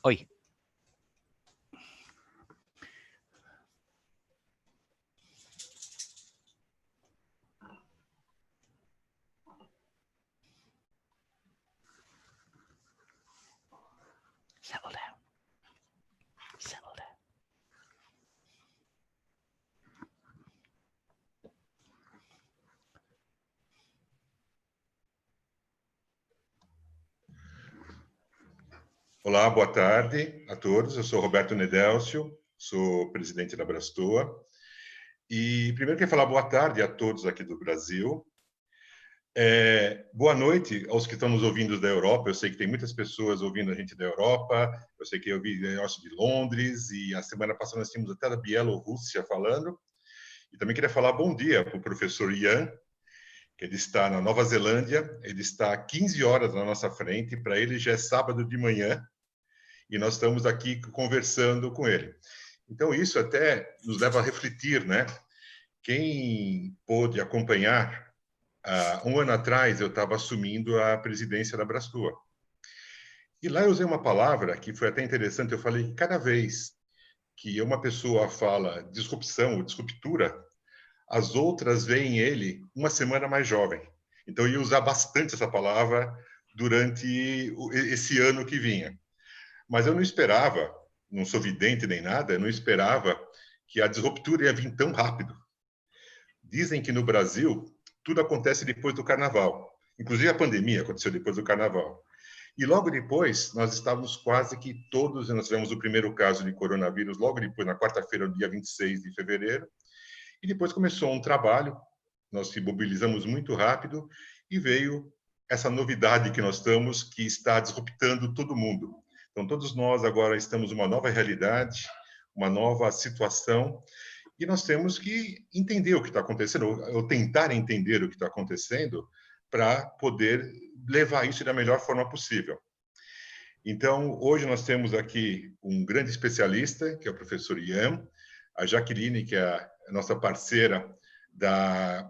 Oi. Settle down. Settle down. Olá, boa tarde a todos. Eu sou Roberto Nedélcio, sou presidente da Brastoa. E primeiro quero falar boa tarde a todos aqui do Brasil. Boa noite aos que estão nos ouvindo da Europa. Eu sei que tem muitas pessoas ouvindo a gente da Europa. Eu sei que eu vi negócio de Londres e a semana passada nós tínhamos até da Bielorrússia falando. E também queria falar bom dia para o professor Yeoman, que ele está na Nova Zelândia. Ele está a 15 horas na nossa frente. Para ele já é sábado de manhã. E nós estamos aqui conversando com ele. Então, isso até nos leva a refletir, né? Quem pôde acompanhar, um ano atrás eu estava assumindo a presidência da Brastoa. E lá eu usei uma palavra que foi até interessante, eu falei que cada vez que uma pessoa fala disrupção ou disruptura, as outras veem ele uma semana mais jovem. Então, eu ia usar bastante essa palavra durante esse ano que vinha. Mas eu não esperava, não sou vidente nem nada, eu não esperava que a disruptura ia vir tão rápido. Dizem que no Brasil tudo acontece depois do Carnaval. Inclusive a pandemia aconteceu depois do Carnaval. E logo depois, nós estávamos quase que todos, nós tivemos o primeiro caso de coronavírus logo depois, na quarta-feira, no dia 26 de fevereiro. E depois começou um trabalho, nós se mobilizamos muito rápido e veio essa novidade que nós estamos, que está disruptando todo mundo. Então, todos nós agora estamos numa nova realidade, uma nova situação, e nós temos que entender o que está acontecendo, ou tentar entender o que está acontecendo, para poder levar isso da melhor forma possível. Então, hoje nós temos aqui um grande especialista, que é o professor Yeoman, a Jaqueline, que é a nossa parceira da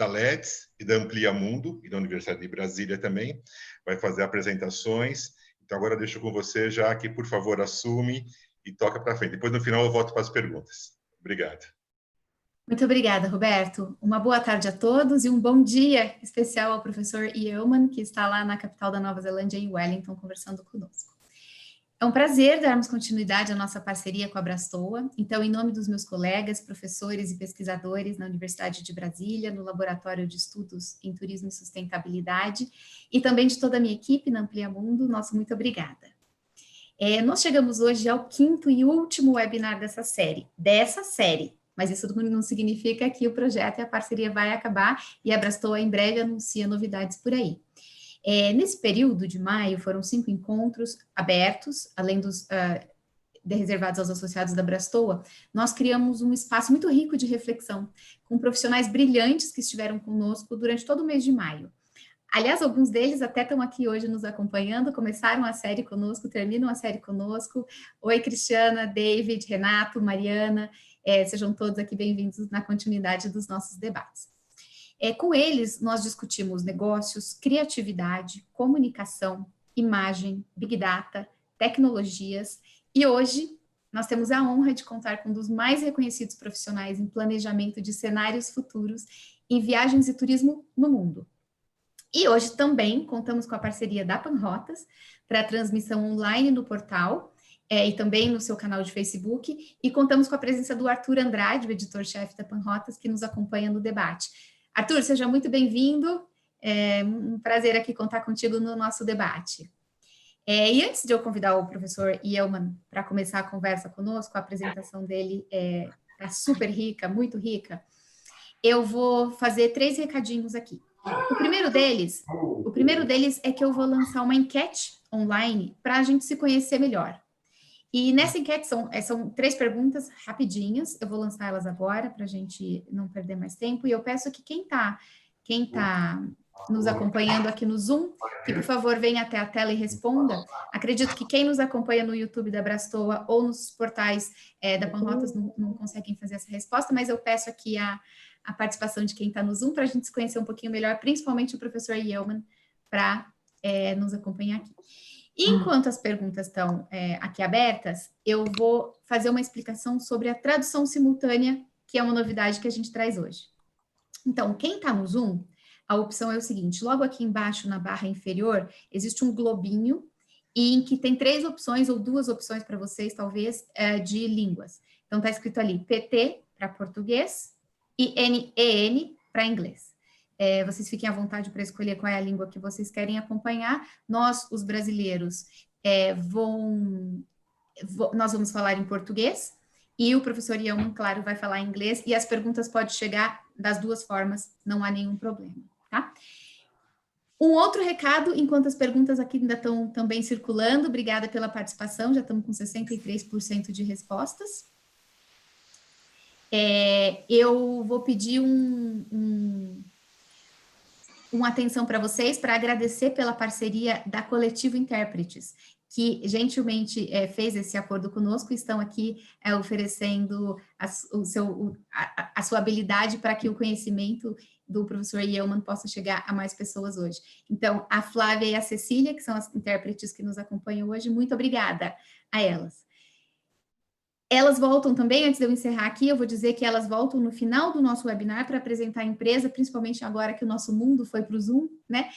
LEDS e da Amplia Mundo, e da Universidade de Brasília também, vai fazer apresentações. Então, agora deixo com você, Jaque, por favor, assume e toca para frente. Depois, no final, eu volto para as perguntas. Obrigado. Muito obrigada, Roberto. Uma boa tarde a todos e um bom dia especial ao professor Yeoman, que está lá na capital da Nova Zelândia, em Wellington, conversando conosco. É um prazer darmos continuidade à nossa parceria com a Brastoa. Então, em nome dos meus colegas, professores e pesquisadores na Universidade de Brasília, no Laboratório de Estudos em Turismo e Sustentabilidade, e também de toda a minha equipe na Amplia Mundo, nosso muito obrigada. Nós chegamos hoje ao 5º e último webinar dessa série, mas isso não significa que o projeto e a parceria vai acabar, e a Brastoa em breve anuncia novidades por aí. Nesse período de maio, foram 5 encontros abertos, além dos reservados aos associados da Brastoa. Nós criamos um espaço muito rico de reflexão, com profissionais brilhantes que estiveram conosco durante todo o mês de maio. Aliás, alguns deles até estão aqui hoje nos acompanhando, começaram a série conosco, terminam a série conosco. Oi, Cristiana, David, Renato, Mariana, sejam todos aqui bem-vindos na continuidade dos nossos debates. Com eles, nós discutimos negócios, criatividade, comunicação, imagem, Big Data, tecnologias, e hoje nós temos a honra de contar com um dos mais reconhecidos profissionais em planejamento de cenários futuros em viagens e turismo no mundo. E hoje também contamos com a parceria da Panrotas para a transmissão online no portal e também no seu canal de Facebook, e contamos com a presença do Arthur Andrade, o editor-chefe da Panrotas, que nos acompanha no debate. Arthur, seja muito bem-vindo, é um prazer aqui contar contigo no nosso debate. E antes de eu convidar o professor Yeoman para começar a conversa conosco, a apresentação dele está super rica, muito rica, eu vou fazer 3 recadinhos aqui. O primeiro deles é que eu vou lançar uma enquete online para a gente se conhecer melhor. E nessa enquete são 3 perguntas rapidinhas, eu vou lançar elas agora para a gente não perder mais tempo, e eu peço que quem tá nos acompanhando aqui no Zoom, que por favor venha até a tela e responda. Acredito que quem nos acompanha no YouTube da Brastoa ou nos portais da Panrotas não conseguem fazer essa resposta, mas eu peço aqui a participação de quem está no Zoom para a gente se conhecer um pouquinho melhor, principalmente o professor Yeoman, para nos acompanhar aqui. E enquanto as perguntas estão aqui abertas, eu vou fazer uma explicação sobre a tradução simultânea, que é uma novidade que a gente traz hoje. Então, quem está no Zoom, a opção é o seguinte, logo aqui embaixo na barra inferior, existe um globinho em que tem 3 opções ou 2 opções para vocês, talvez, de línguas. Então, está escrito ali PT para português e NEN para inglês. Vocês fiquem à vontade para escolher qual é a língua que vocês querem acompanhar. Nós, os brasileiros, nós vamos falar em português e o professor Yeoman, claro, vai falar em inglês e as perguntas podem chegar das 2 formas, não há nenhum problema, tá? Um outro recado, enquanto as perguntas aqui ainda estão também circulando, obrigada pela participação, já estamos com 63% de respostas. Eu vou pedir uma atenção para vocês, para agradecer pela parceria da Coletivo Intérpretes, que gentilmente fez esse acordo conosco, estão aqui oferecendo a sua habilidade para que o conhecimento do professor Yeoman possa chegar a mais pessoas hoje. Então, a Flávia e a Cecília, que são as intérpretes que nos acompanham hoje, muito obrigada a elas. Elas voltam também, antes de eu encerrar aqui, eu vou dizer que elas voltam no final do nosso webinar para apresentar a empresa, principalmente agora que o nosso mundo foi para o Zoom, né?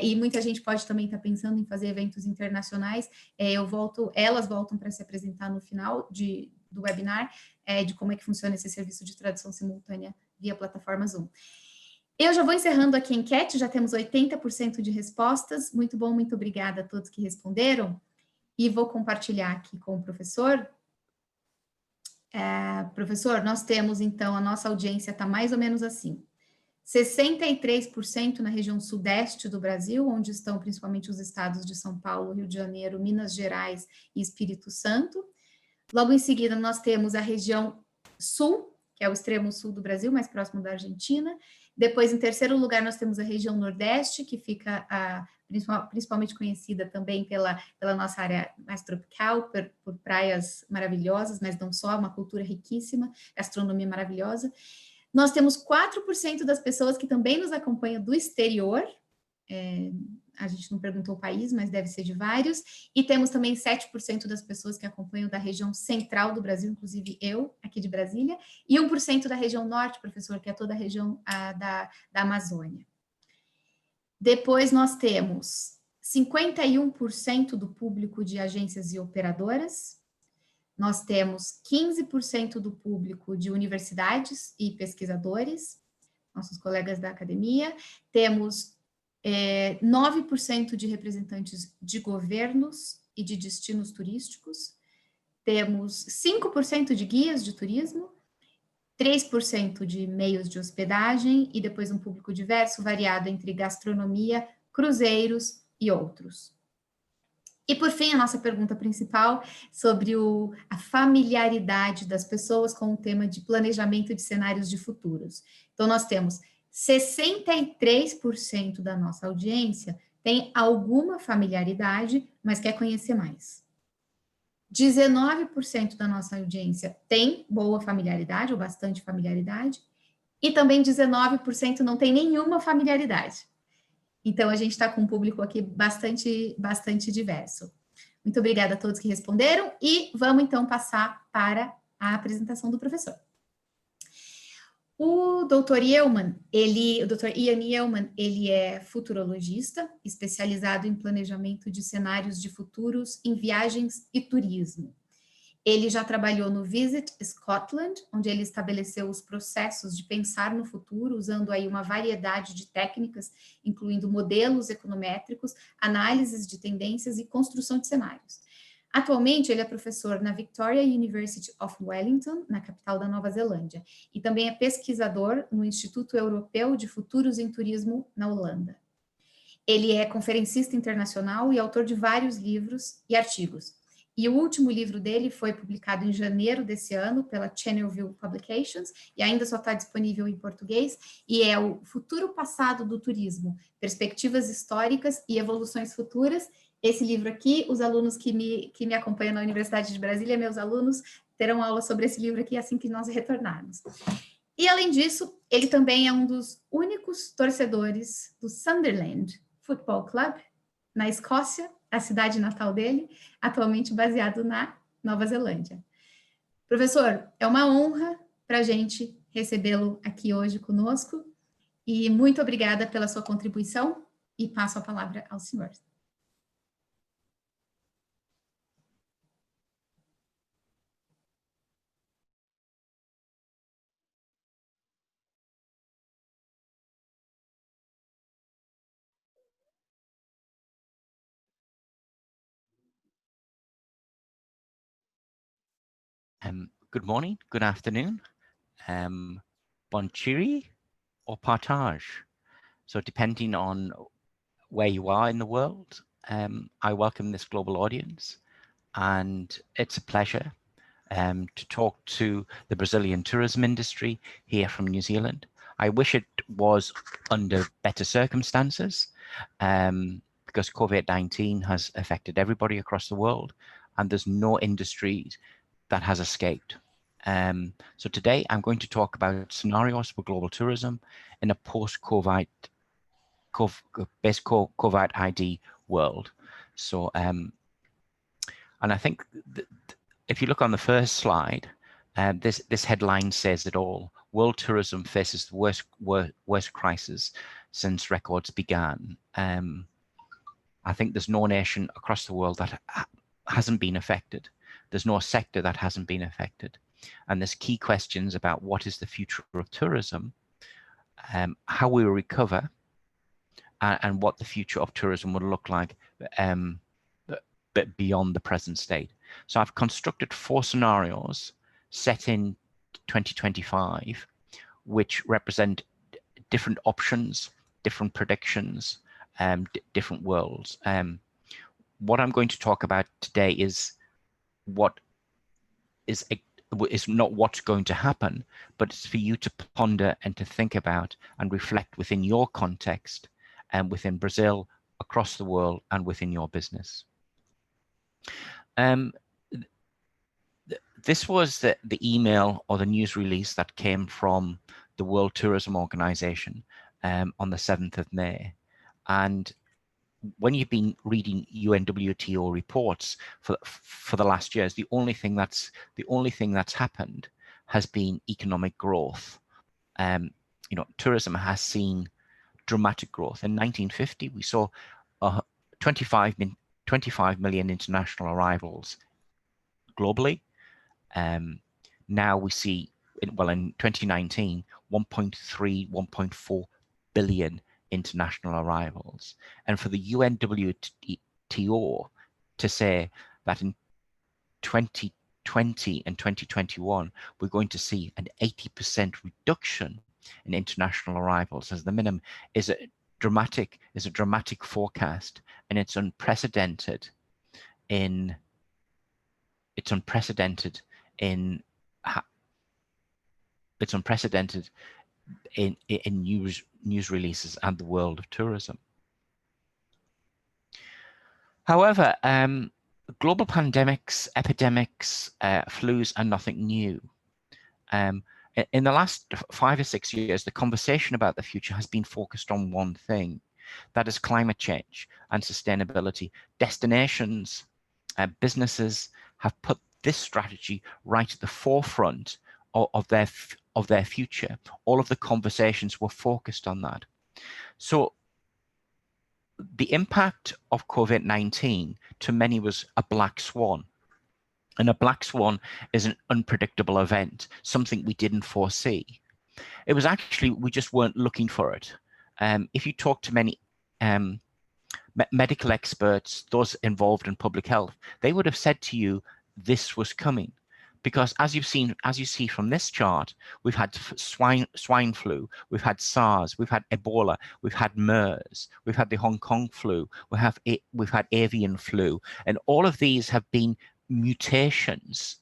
E muita gente pode também estar pensando em fazer eventos internacionais. Elas voltam para se apresentar no final do webinar, de como é que funciona esse serviço de tradução simultânea via plataforma Zoom. Eu já vou encerrando aqui a enquete, já temos 80% de respostas. Muito bom, muito obrigada a todos que responderam. E vou compartilhar aqui com o professor. Professor, nós temos, então, a nossa audiência está mais ou menos assim. 63% na região sudeste do Brasil, onde estão principalmente os estados de São Paulo, Rio de Janeiro, Minas Gerais e Espírito Santo. Logo em seguida, nós temos a região sul, que é o extremo sul do Brasil, mais próximo da Argentina. Depois, em terceiro lugar, nós temos a região nordeste, que fica principalmente conhecida também pela nossa área mais tropical, por praias maravilhosas, mas não só, uma cultura riquíssima, gastronomia maravilhosa. Nós temos 4% das pessoas que também nos acompanham do exterior, a gente não perguntou o país, mas deve ser de vários, e temos também 7% das pessoas que acompanham da região central do Brasil, inclusive eu, aqui de Brasília, e 1% da região norte, professor, que é toda a região da Amazônia. Depois nós temos 51% do público de agências e operadoras, nós temos 15% do público de universidades e pesquisadores, nossos colegas da academia, temos 9% de representantes de governos e de destinos turísticos, temos 5% de guias de turismo, 3% de meios de hospedagem e depois um público diverso, variado entre gastronomia, cruzeiros e outros. E, por fim, a nossa pergunta principal sobre a familiaridade das pessoas com o tema de planejamento de cenários de futuros. Então, nós temos 63% da nossa audiência tem alguma familiaridade, mas quer conhecer mais. 19% da nossa audiência tem boa familiaridade ou bastante familiaridade, e também 19% não tem nenhuma familiaridade. Então, a gente está com um público aqui bastante diverso. Muito obrigada a todos que responderam, e vamos então passar para a apresentação do professor. O Dr. Yeoman, o Dr. Ian Yeoman, ele é futurologista, especializado em planejamento de cenários de futuros em viagens e turismo. Ele já trabalhou no Visit Scotland, onde ele estabeleceu os processos de pensar no futuro, usando aí uma variedade de técnicas, incluindo modelos econométricos, análises de tendências e construção de cenários. Atualmente, ele é professor na Victoria University of Wellington, na capital da Nova Zelândia, e também é pesquisador no Instituto Europeu de Futuros em Turismo, na Holanda. Ele é conferencista internacional e autor de vários livros e artigos. E o último livro dele foi publicado em janeiro desse ano pela Channelview Publications, e ainda só está disponível em português, e é o Futuro Passado do Turismo, Perspectivas Históricas e Evoluções Futuras. Esse livro aqui, os alunos que me acompanham na Universidade de Brasília, meus alunos, terão aula sobre esse livro aqui assim que nós retornarmos. E, além disso, ele também é um dos únicos torcedores do Sunderland Football Club, na Escócia, a cidade natal dele, atualmente baseado na Nova Zelândia. Professor, é uma honra para a gente recebê-lo aqui hoje conosco e muito obrigada pela sua contribuição e passo a palavra ao senhor. Good morning, good afternoon, bon chiri or partage. So depending on where you are in the world, I welcome this global audience, and it's a pleasure to talk to the Brazilian tourism industry here from New Zealand. I wish it was under better circumstances because COVID-19 has affected everybody across the world, and there's no industry that has escaped. So today I'm going to talk about scenarios for global tourism in a post-COVID ID world. So, and I think if you look on the first slide, this headline says it all. World tourism faces the worst crisis since records began. I think there's no nation across the world that hasn't been affected. There's no sector that hasn't been affected. And there's key questions about what is the future of tourism, how we will recover, and what the future of tourism would look like but beyond the present state. So I've constructed 4 scenarios set in 2025, which represent different options, different predictions, different worlds. What I'm going to talk about today is what is not what's going to happen, but it's for you to ponder and to think about and reflect within your context and within Brazil, across the world, and within your business. This was the email or the news release that came from the World Tourism Organization on the 7th of May. And when you've been reading UNWTO reports for the last years, the only thing that's happened has been economic growth. Tourism has seen dramatic growth. In 1950, we saw 25 million international arrivals globally. Now we see, in 2019, 1.4 billion international arrivals. And for the UNWTO to say that in 2020 and 2021, we're going to see an 80% reduction in international arrivals as the minimum is a dramatic forecast, and it's unprecedented in news releases and the world of tourism. However, global pandemics, epidemics, flus are nothing new. In the last 5 or 6 years, the conversation about the future has been focused on one thing, that is climate change and sustainability. Destinations, businesses have put this strategy right at the forefront of their future. All of the conversations were focused on that. So the impact of COVID-19 to many was a black swan. And a black swan is an unpredictable event, something we didn't foresee. It was actually, we just weren't looking for it. If you talk to many medical experts, those involved in public health, they would have said to you, this was coming. Because as you see from this chart, we've had swine flu, we've had SARS, we've had Ebola, we've had MERS, we've had the Hong Kong flu, we've had avian flu, and all of these have been mutations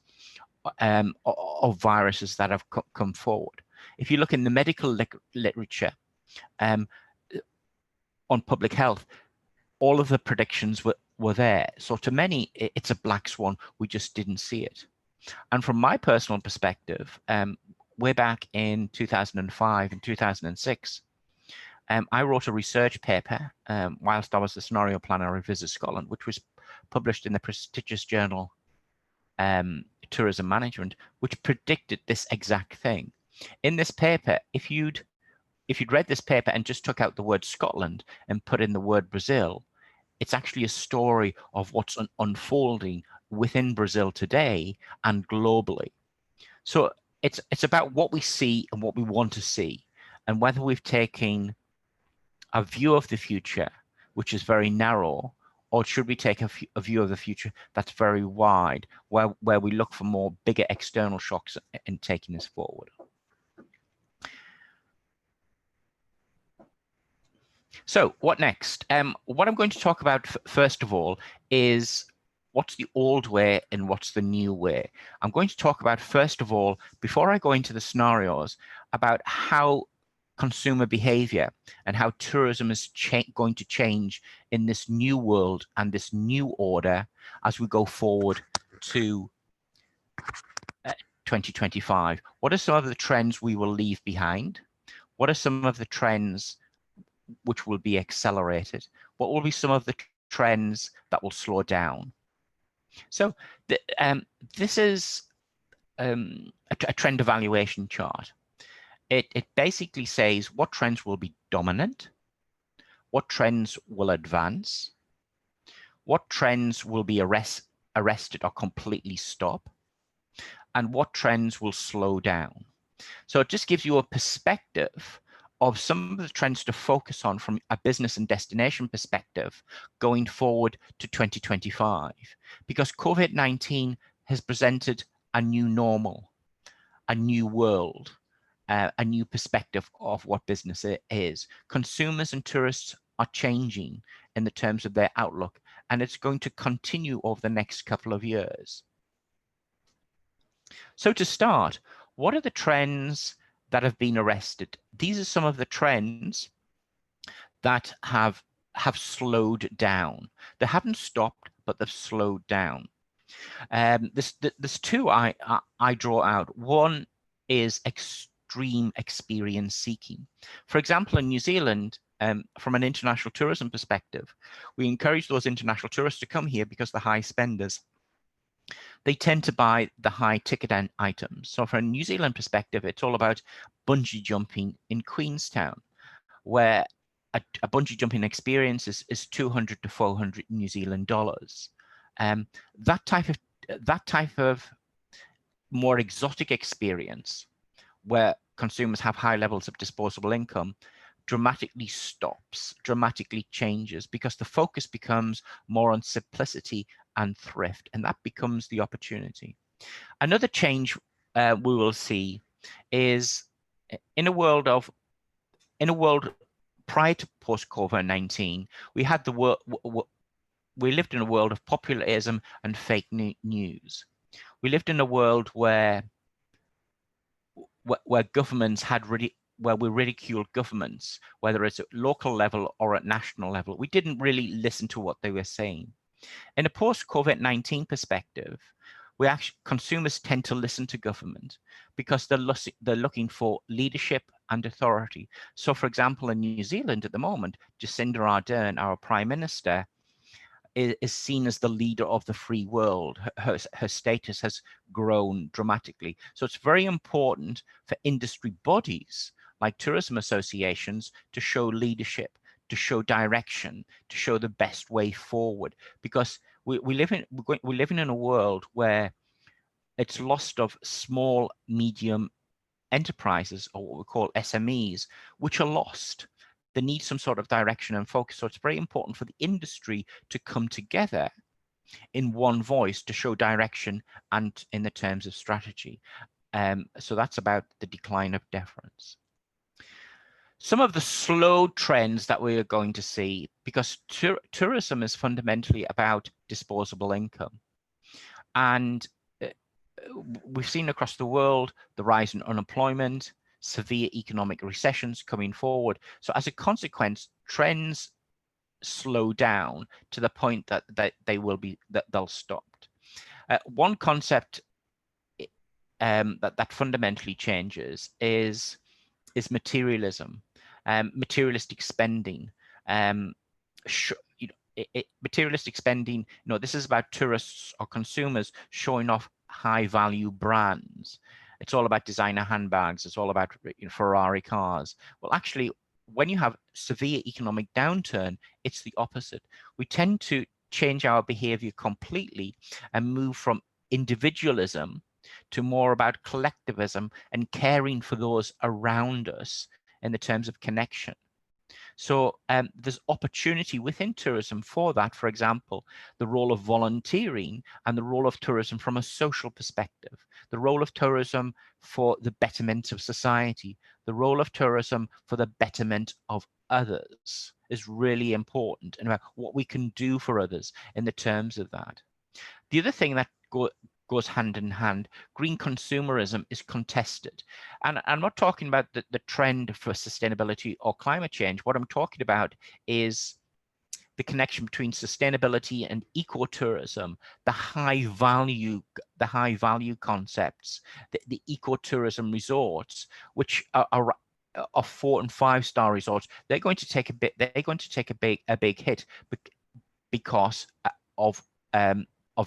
of viruses that have come forward. If you look in the medical literature on public health, all of the predictions were there. So to many, it's a black swan. We just didn't see it. And from my personal perspective, way back in 2005 and 2006, I wrote a research paper whilst I was the scenario planner at Visit Scotland, which was published in the prestigious journal Tourism Management, which predicted this exact thing. In this paper, if you'd read this paper and just took out the word Scotland and put in the word Brazil, it's actually a story of what's unfolding within Brazil today and globally. So it's about what we see and what we want to see, and whether we've taken a view of the future, which is very narrow, or should we take a view of the future that's very wide, where we look for more bigger external shocks in taking us forward. So what next? What I'm going to talk about first of all is what's the old way and what's the new way. I'm going to talk about, first of all, before I go into the scenarios, about how consumer behavior and how tourism is going to change in this new world and this new order as we go forward to 2025. What are some of the trends we will leave behind? What are some of the trends which will be accelerated? What will be some of the trends that will slow down? So this is a trend evaluation chart. It basically says what trends will be dominant, what trends will advance, what trends will be arrested or completely stop, and what trends will slow down. So it just gives you a perspective of some of the trends to focus on from a business and destination perspective going forward to 2025, because COVID-19 has presented a new normal, a new world, a new perspective of what business is. Consumers and tourists are changing in the terms of their outlook, and it's going to continue over the next couple of years. So to start, what are the trends that have been arrested? These are some of the trends that have slowed down. They haven't stopped, but they've slowed down. There's two I draw out. One is extreme experience seeking. For example, in New Zealand, from an international tourism perspective, we encourage those international tourists to come here because they're high spenders. They tend to buy the high ticket items. So from a New Zealand perspective, it's all about bungee jumping in Queenstown, where a bungee jumping experience is 200 to 400 New Zealand dollars. That type of more exotic experience, where consumers have high levels of disposable income, dramatically stops, dramatically changes, because the focus becomes more on simplicity and thrift, and that becomes the opportunity. Another change we will see is in a world prior to post-COVID-19, we lived in a world of populism and fake news. We lived in a world where governments where we ridiculed governments, whether it's at local level or at national level. We didn't really listen to what they were saying. In a post-COVID-19 perspective, consumers tend to listen to government because they're looking for leadership and authority. So, for example, in New Zealand at the moment, Jacinda Ardern, our Prime Minister, is seen as the leader of the free world. Her status has grown dramatically. So it's very important for industry bodies like tourism associations to show leadership, to show direction, to show the best way forward, because we live in a world where it's lost of small, medium enterprises, or what we call SMEs, which are lost. They need some sort of direction and focus. So it's very important for the industry to come together in one voice to show direction and in the terms of strategy. So that's about the decline of deference. Some of the slow trends that we are going to see, because tourism is fundamentally about disposable income. And we've seen across the world the rise in unemployment, severe economic recessions coming forward. So as a consequence, trends slow down to the point that they'll stop. One concept that fundamentally changes is materialism. materialistic spending. Materialistic spending, this is about tourists or consumers showing off high value brands. It's all about designer handbags. It's all about Ferrari cars. Well, actually, when you have severe economic downturn, it's the opposite. We tend to change our behavior completely and move from individualism to more about collectivism and caring for those around us in the terms of connection. So there's opportunity within tourism for that. For example, the role of volunteering and the role of tourism from a social perspective, the role of tourism for the betterment of society, the role of tourism for the betterment of others is really important, and about what we can do for others in the terms of that. The other thing that goes hand in hand, green consumerism is contested. And I'm not talking about the trend for sustainability or climate change. What I'm talking about is the connection between sustainability and ecotourism, the high value concepts, the ecotourism resorts, which are 4- and 5-star resorts. They're going to take a big hit because of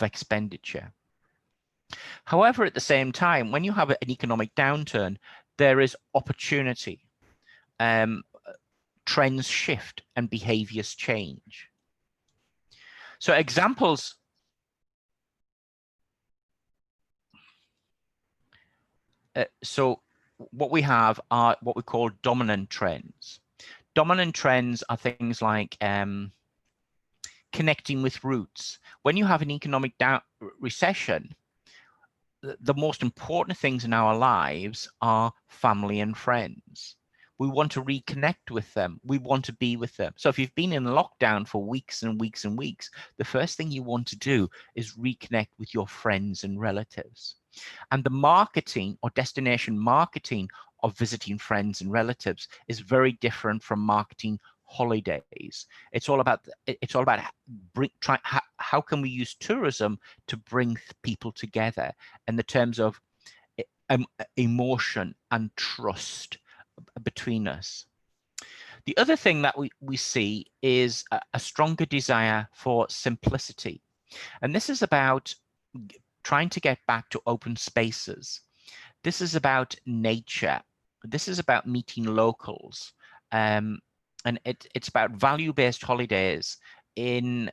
expenditure. However, at the same time, when you have an economic downturn, there is opportunity. Trends shift and behaviors change. So examples. So what we have are what we call dominant trends. Dominant trends are things like connecting with roots. When you have an economic recession, the most important things in our lives are family and friends. We want to reconnect with them. We want to be with them. So if you've been in lockdown for weeks and weeks and weeks, the first thing you want to do is reconnect with your friends and relatives. And the marketing or destination marketing of visiting friends and relatives is very different from marketing holidays. It's all about how can we use tourism to bring people together in the terms of emotion and trust between us. The other thing that we see is a stronger desire for simplicity, and this is about trying to get back to open spaces. This is about nature. This is about meeting locals. And it's about value-based holidays in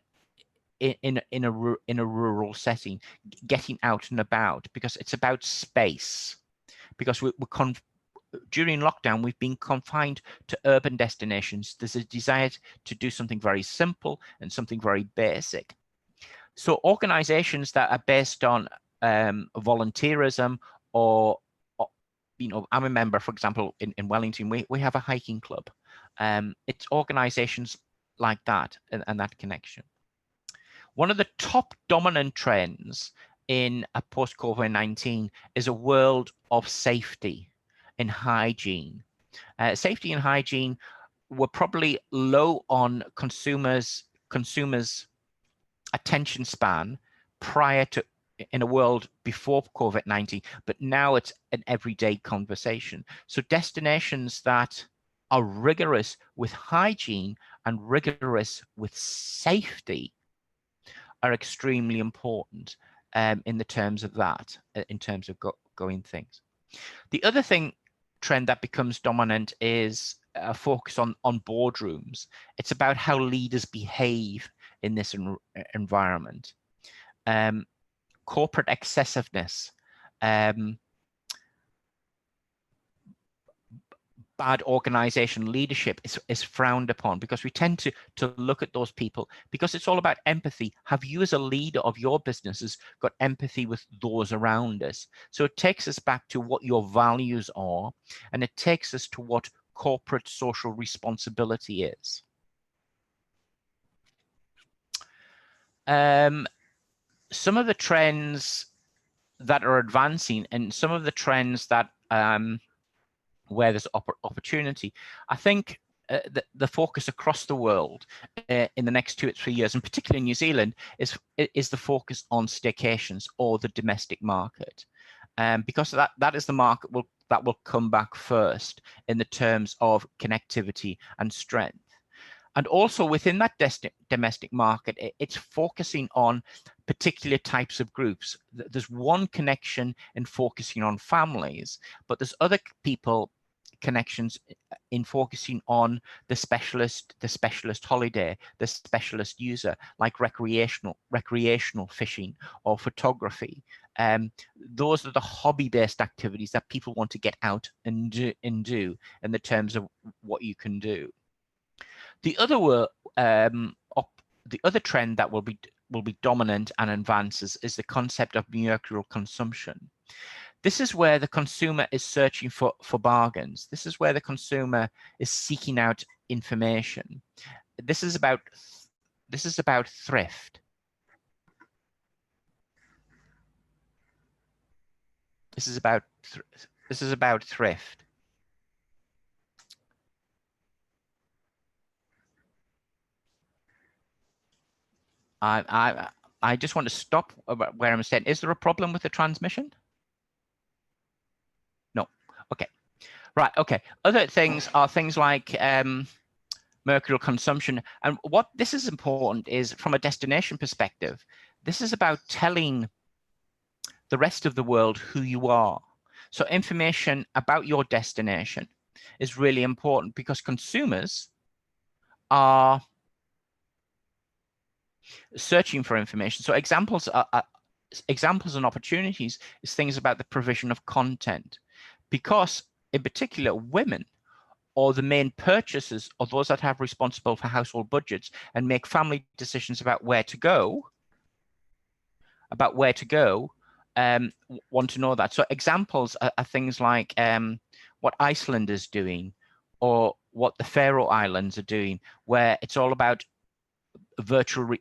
a rural setting, getting out and about, because it's about space. Because during lockdown, we've been confined to urban destinations. There's a desire to do something very simple and something very basic. So organizations that are based on volunteerism or I'm a member, for example, in Wellington, we have a hiking club. It's organizations like that and that connection. One of the top dominant trends in a post-COVID-19 is a world of safety and hygiene. Safety and hygiene were probably low on consumers' attention span prior to, in a world before COVID-19, but now it's an everyday conversation. So destinations that are rigorous with hygiene and rigorous with safety are extremely important in the terms of that, in terms of going things. The other trend that becomes dominant is a focus on boardrooms. It's about how leaders behave in this environment. Corporate excessiveness, bad organization leadership is frowned upon, because we tend to look at those people, because it's all about empathy. Have you as a leader of your businesses got empathy with those around us? So it takes us back to what your values are, and it takes us to what corporate social responsibility is. Some of the trends that are advancing and some of the trends that where there's opportunity, I think the focus across the world in the next 2 or 3 years, and particularly in New Zealand, is the focus on staycations or the domestic market. because that is the market that will come back first in the terms of connectivity and strength. And also within that domestic market, it's focusing on particular types of groups. There's one connection in focusing on families, but there's other connections in focusing on the specialist holiday, the specialist user, like recreational fishing or photography. Those are the hobby-based activities that people want to get out and do in the terms of what you can do. The other trend that will be dominant and advances is the concept of mercurial consumption. This is where the consumer is searching for bargains. This is where the consumer is seeking out information. This is about thrift. This is about thrift. I just want to stop where I'm saying. Is there a problem with the transmission? No. Okay. Right. Okay. Other things are things like mercurial consumption. And what this is important is from a destination perspective, this is about telling the rest of the world who you are. So information about your destination is really important because consumers are searching for information. So examples and opportunities is things about the provision of content, because in particular women or the main purchasers or those that have responsible for household budgets and make family decisions about where to go, want to know that. So examples are things like what Iceland is doing or what the Faroe Islands are doing, where it's all about virtual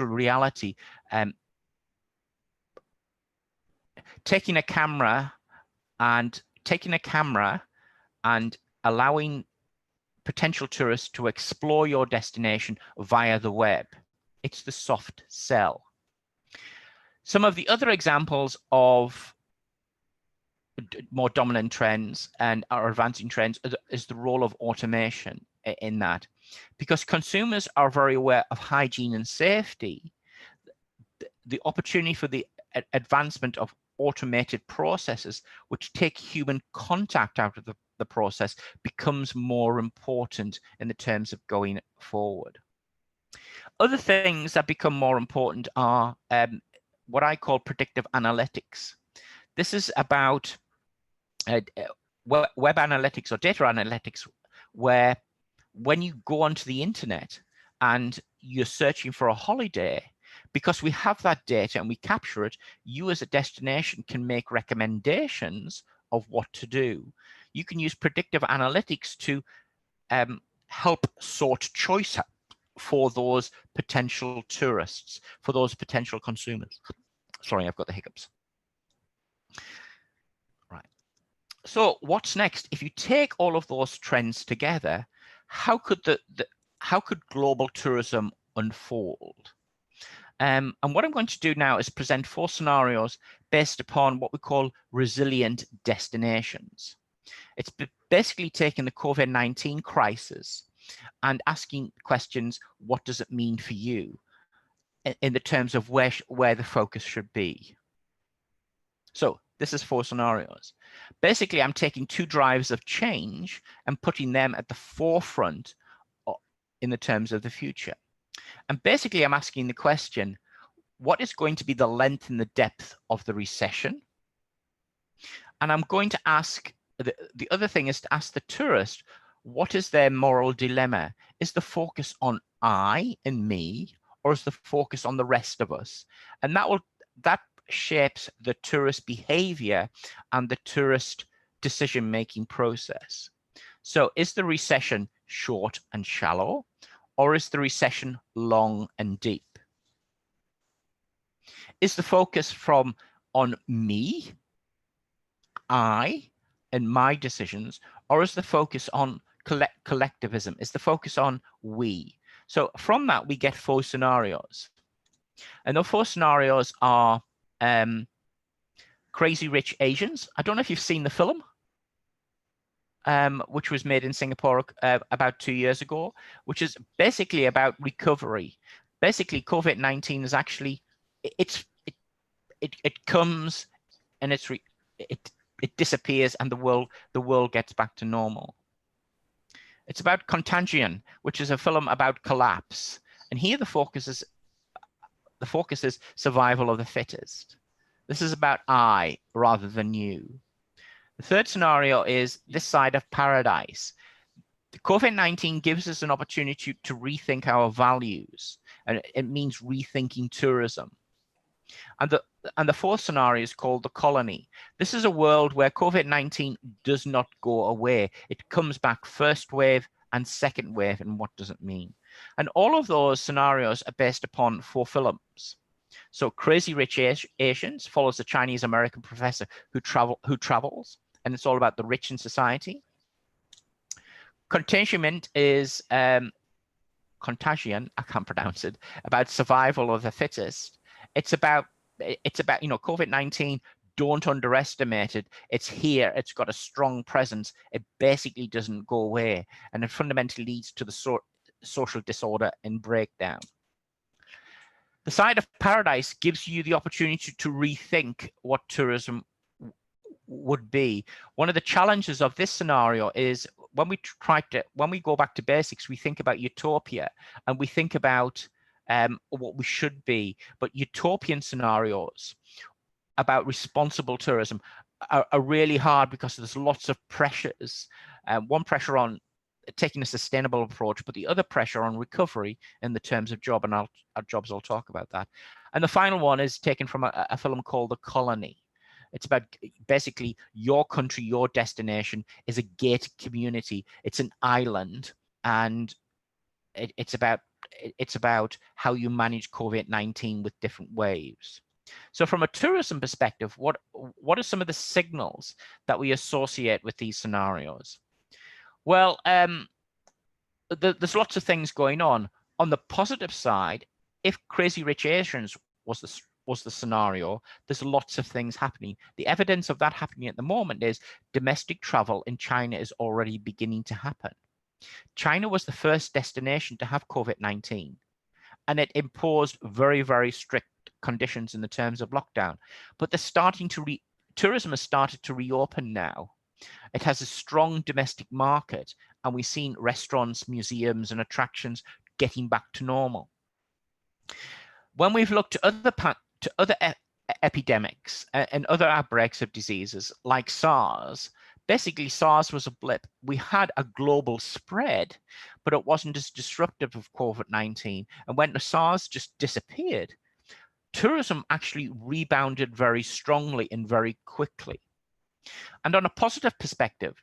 reality, taking a camera and allowing potential tourists to explore your destination via the web. It's the soft sell. Some of the other examples of more dominant trends and our advancing trends is the role of automation in that, because consumers are very aware of hygiene and safety. The opportunity for the advancement of automated processes which take human contact out of the process becomes more important in the terms of going forward. Other things that become more important are what I call predictive analytics. This is about web analytics or data analytics, where when you go onto the internet and you're searching for a holiday, because we have that data and we capture it, you as a destination can make recommendations of what to do. You can use predictive analytics to help sort choice for those potential tourists, for those potential consumers. Sorry, I've got the hiccups. Right. So what's next? If you take all of those trends together, how could global tourism unfold? And what I'm going to do now is present 4 scenarios based upon what we call resilient destinations. It's basically taking the COVID-19 crisis and asking questions, what does it mean for you in the terms of where the focus should be? So this is 4 scenarios. Basically, I'm taking 2 drivers of change and putting them at the forefront in the terms of the future. And basically, I'm asking the question, what is going to be the length and the depth of the recession? And I'm going to ask, the other thing is to ask the tourist, what is their moral dilemma? Is the focus on I and me, or is the focus on the rest of us? And that shapes the tourist behavior and the tourist decision-making process. So is the recession short and shallow, or is the recession long and deep? Is the focus on me, I, and my decisions, or is the focus on collectivism? Is the focus on we? So from that, we get 4 scenarios. And the 4 scenarios are Crazy Rich Asians. I don't know if you've seen the film, which was made in Singapore about 2 years ago, which is basically about recovery. Basically, COVID-19 is actually, it comes and it disappears, and the world gets back to normal. It's about Contagion, which is a film about collapse, and here the focus is survival of the fittest. This is about I rather than you. The third scenario is this side of paradise. COVID-19 gives us an opportunity to rethink our values, and it means rethinking tourism. And the fourth scenario is called the colony. This is a world where COVID-19 does not go away. It comes back first wave and second wave, and what does it mean? And all of those scenarios are based upon 4 films. So Crazy Rich Asians follows a Chinese American professor who travels, and it's all about the rich in society. Contagion is Contagion, I can't pronounce it, about survival of the fittest. It's about COVID-19. Don't underestimate it. It's here. It's got a strong presence. It basically doesn't go away, and it fundamentally leads to the social disorder and breakdown. The side of paradise gives you the opportunity to rethink what tourism would be. One of the challenges of this scenario is when we go back to basics, we think about utopia and we think about what we should be. But utopian scenarios about responsible tourism are really hard because there's lots of pressures. One pressure on taking a sustainable approach, but the other pressure on recovery in the terms of jobs. I'll talk about that. And the final one is taken from a film called The Colony. It's about basically your country, your destination is a gated community. It's an island, and it's about how you manage COVID-19 with different waves. So from a tourism perspective, what are some of the signals that we associate with these scenarios? Well, there's lots of things going on. On the positive side, if Crazy Rich Asians was the scenario, there's lots of things happening. The evidence of that happening at the moment is domestic travel in China is already beginning to happen. China was the first destination to have COVID-19, and it imposed very, very strict conditions in the terms of lockdown. But they're starting to tourism has started to reopen now. It has a strong domestic market, and we've seen restaurants, museums, and attractions getting back to normal. When we've looked to other epidemics and other outbreaks of diseases like SARS, basically SARS was a blip. We had a global spread, but it wasn't as disruptive of COVID-19. And when the SARS just disappeared, tourism actually rebounded very strongly and very quickly. And on a positive perspective,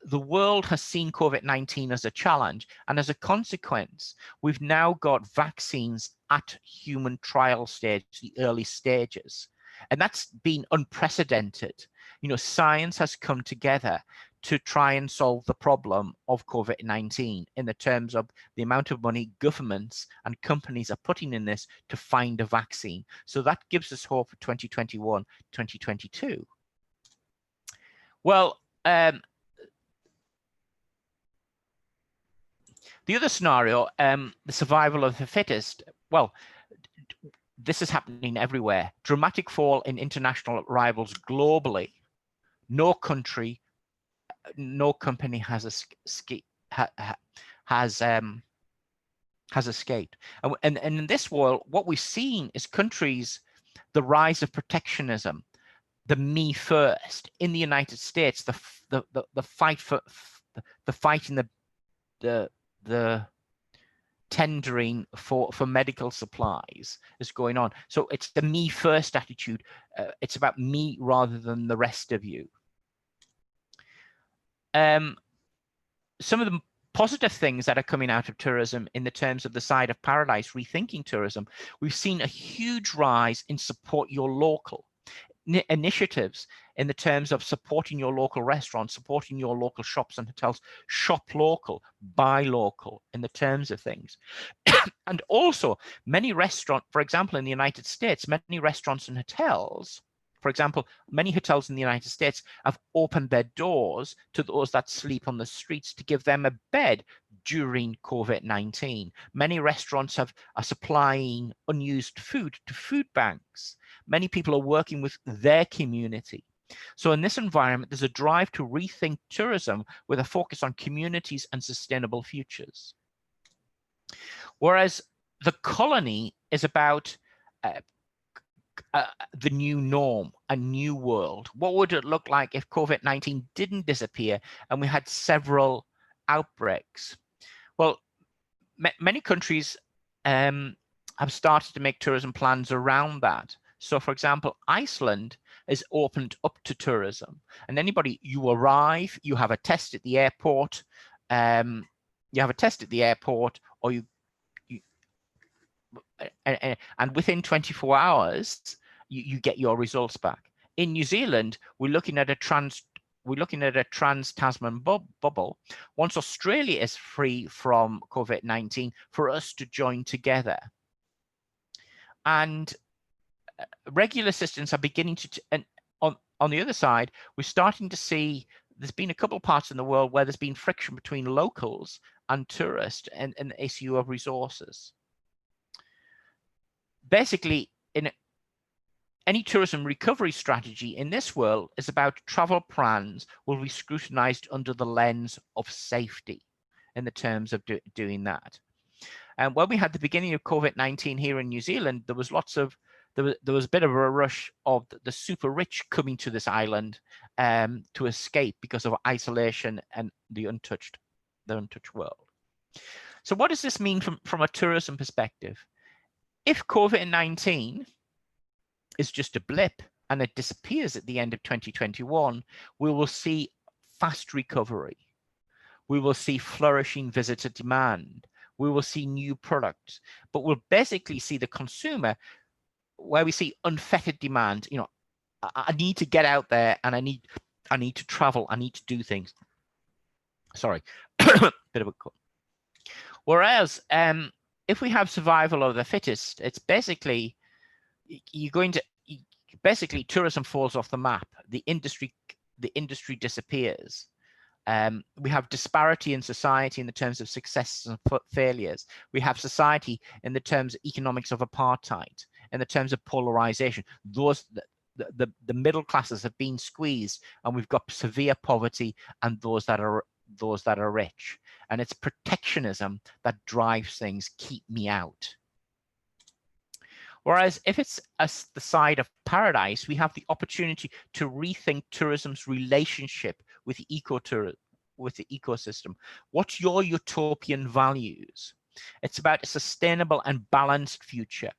the world has seen COVID-19 as a challenge, and as a consequence, we've now got vaccines at human trial stage, the early stages, and that's been unprecedented. You know, science has come together to try and solve the problem of COVID-19 in the terms of the amount of money governments and companies are putting in this to find a vaccine. So that gives us hope for 2021, 2022. Well, the other scenario, the survival of the fittest, well, this is happening everywhere. Dramatic fall in international arrivals globally. No country, no company has escaped. And in this world, what we've seen is countries, the rise of protectionism, the me first. In the United States, the fight for the fight in the tendering for medical supplies is going on. So it's the me first attitude. It's about me rather than the rest of you. Some of the positive things that are coming out of tourism in the terms of the side of paradise, rethinking tourism, we've seen a huge rise in support your local initiatives in the terms of supporting your local restaurants, supporting your local shops and hotels, shop local, buy local in the terms of things. And also many restaurants, for example, in the United States, many restaurants and hotels For example, many hotels in the United States have opened their doors to those that sleep on the streets to give them a bed during COVID-19. Many restaurants are supplying unused food to food banks. Many people are working with their community. So in this environment, there's a drive to rethink tourism with a focus on communities and sustainable futures. Whereas the colony is about the new norm, a new world. What would it look like if COVID-19 didn't disappear and we had several outbreaks? Well, many countries have started to make tourism plans around that. So, for example, Iceland is opened up to tourism, and anybody, you arrive, you have a test at the airport, or and within 24 hours, you get your results back. In New Zealand, we're looking at a trans-Tasman bubble. Once Australia is free from COVID-19, for us to join together. And regular systems are beginning to, and on the other side, we're starting to see, there's been a couple of parts in the world where there's been friction between locals and tourists and the issue of resources. Basically, in any tourism recovery strategy in this world is about travel plans will be scrutinized under the lens of safety in the terms of doing that. And when we had the beginning of COVID-19 here in New Zealand, there was there was a bit of a rush of the super rich coming to this island to escape because of isolation and the untouched world. So what does this mean from a tourism perspective? If COVID-19 is just a blip and it disappears at the end of 2021, we will see fast recovery. We will see flourishing visitor demand. We will see new products, but we'll basically see the consumer where we see unfettered demand. You know, I need to get out there and I need to travel. I need to do things. Sorry, bit of a cut. Whereas if we have survival of the fittest, it's basically basically tourism falls off the map. The industry disappears. We have disparity in society in the terms of successes and failures. We have society in the terms of economics of apartheid, in the terms of polarization. The middle classes have been squeezed, and we've got severe poverty and those that are rich. And it's protectionism that drives things. Keep me out. Whereas if it's the side of paradise, we have the opportunity to rethink tourism's relationship with the ecosystem. What's your utopian values? It's about a sustainable and balanced future.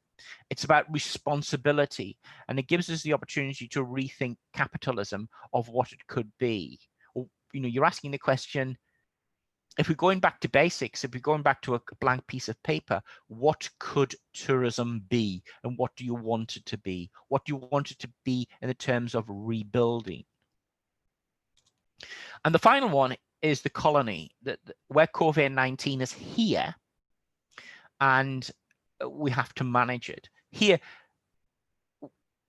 It's about responsibility, and it gives us the opportunity to rethink capitalism of what it could be. You know, you're asking the question, if we're going back to basics, if we're going back to a blank piece of paper, what could tourism be, and what do you want it to be? What do you want it to be in the terms of rebuilding? And the final one is the colony, where COVID-19 is here, and we have to manage it. Here,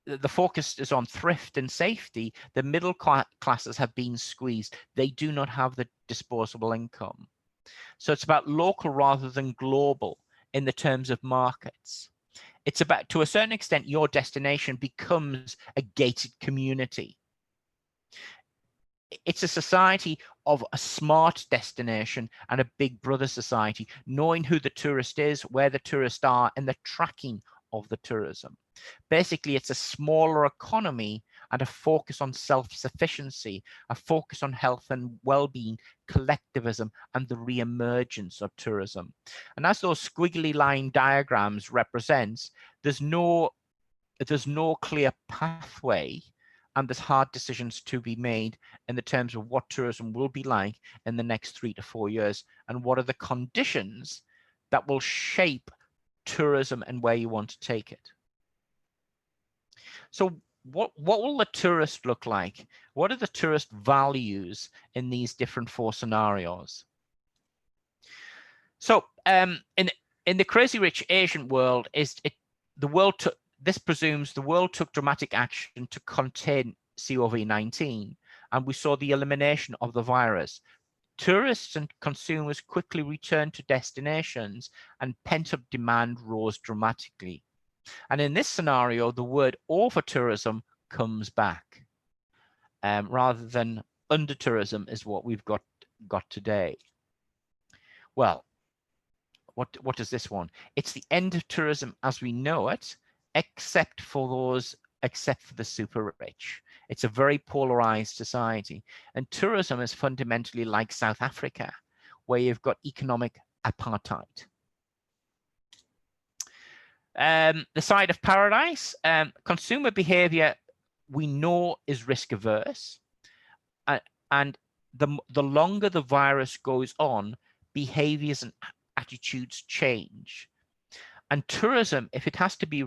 the focus is on thrift and safety. The middle classes have been squeezed. They do not have the disposable income. So it's about local rather than global in the terms of markets. It's about, to a certain extent, your destination becomes a gated community. It's a society of a smart destination and a big brother society, knowing who the tourist is, where the tourists are, and the tracking of the tourism. Basically, it's a smaller economy and a focus on self-sufficiency, a focus on health and well-being, collectivism, and the re-emergence of tourism. And as those squiggly line diagrams represents, there's no clear pathway, and there's hard decisions to be made in the terms of what tourism will be like in the next 3 to 4 years, and what are the conditions that will shape tourism and where you want to take it. So what will the tourist look like? What are the tourist values in these different 4 scenarios? So in the crazy rich Asian world, the world this presumes the world took dramatic action to contain COVID-19, and we saw the elimination of the virus. Tourists and consumers quickly returned to destinations, and pent-up demand rose dramatically. And in this scenario, the word over-tourism comes back, rather than under-tourism is what we've got today. Well, what does this want? It's the end of tourism as we know it, except for the super rich. It's a very polarized society. And tourism is fundamentally like South Africa, where you've got economic apartheid. The side of paradise, consumer behavior we know is risk averse. And the longer the virus goes on, behaviors and attitudes change. And tourism, if it has to be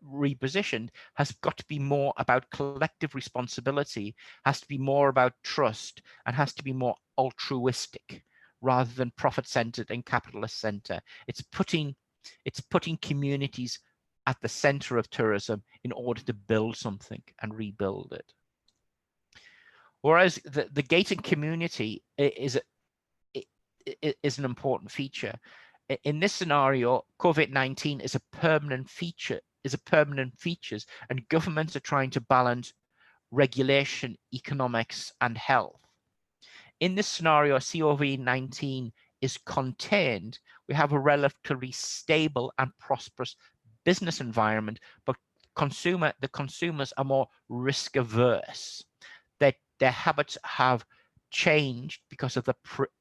repositioned, has got to be more about collective responsibility, has to be more about trust, and has to be more altruistic rather than profit-centered and capitalist-centered. It's putting communities at the center of tourism in order to build something and rebuild it. Whereas the gated community is an important feature. In this scenario, COVID-19 is a permanent feature, and governments are trying to balance regulation, economics, and health. In this scenario, COVID-19 is contained. We have a relatively stable and prosperous business environment, but the consumers are more risk averse. Their habits have changed because of the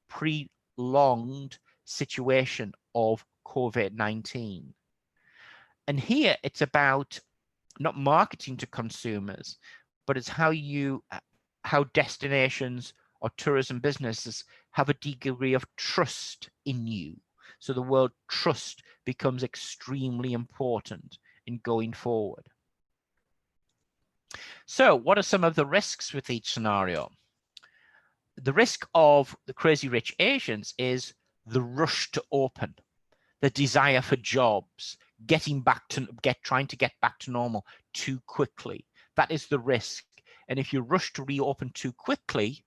prolonged situation of COVID-19. And here it's about not marketing to consumers, but it's how destinations or tourism businesses have a degree of trust in you. So the word trust becomes extremely important in going forward. So what are some of the risks with each scenario? The risk of the crazy rich Asians is the rush to open, the desire for jobs, trying to get back to normal too quickly. That is the risk. And if you rush to reopen too quickly,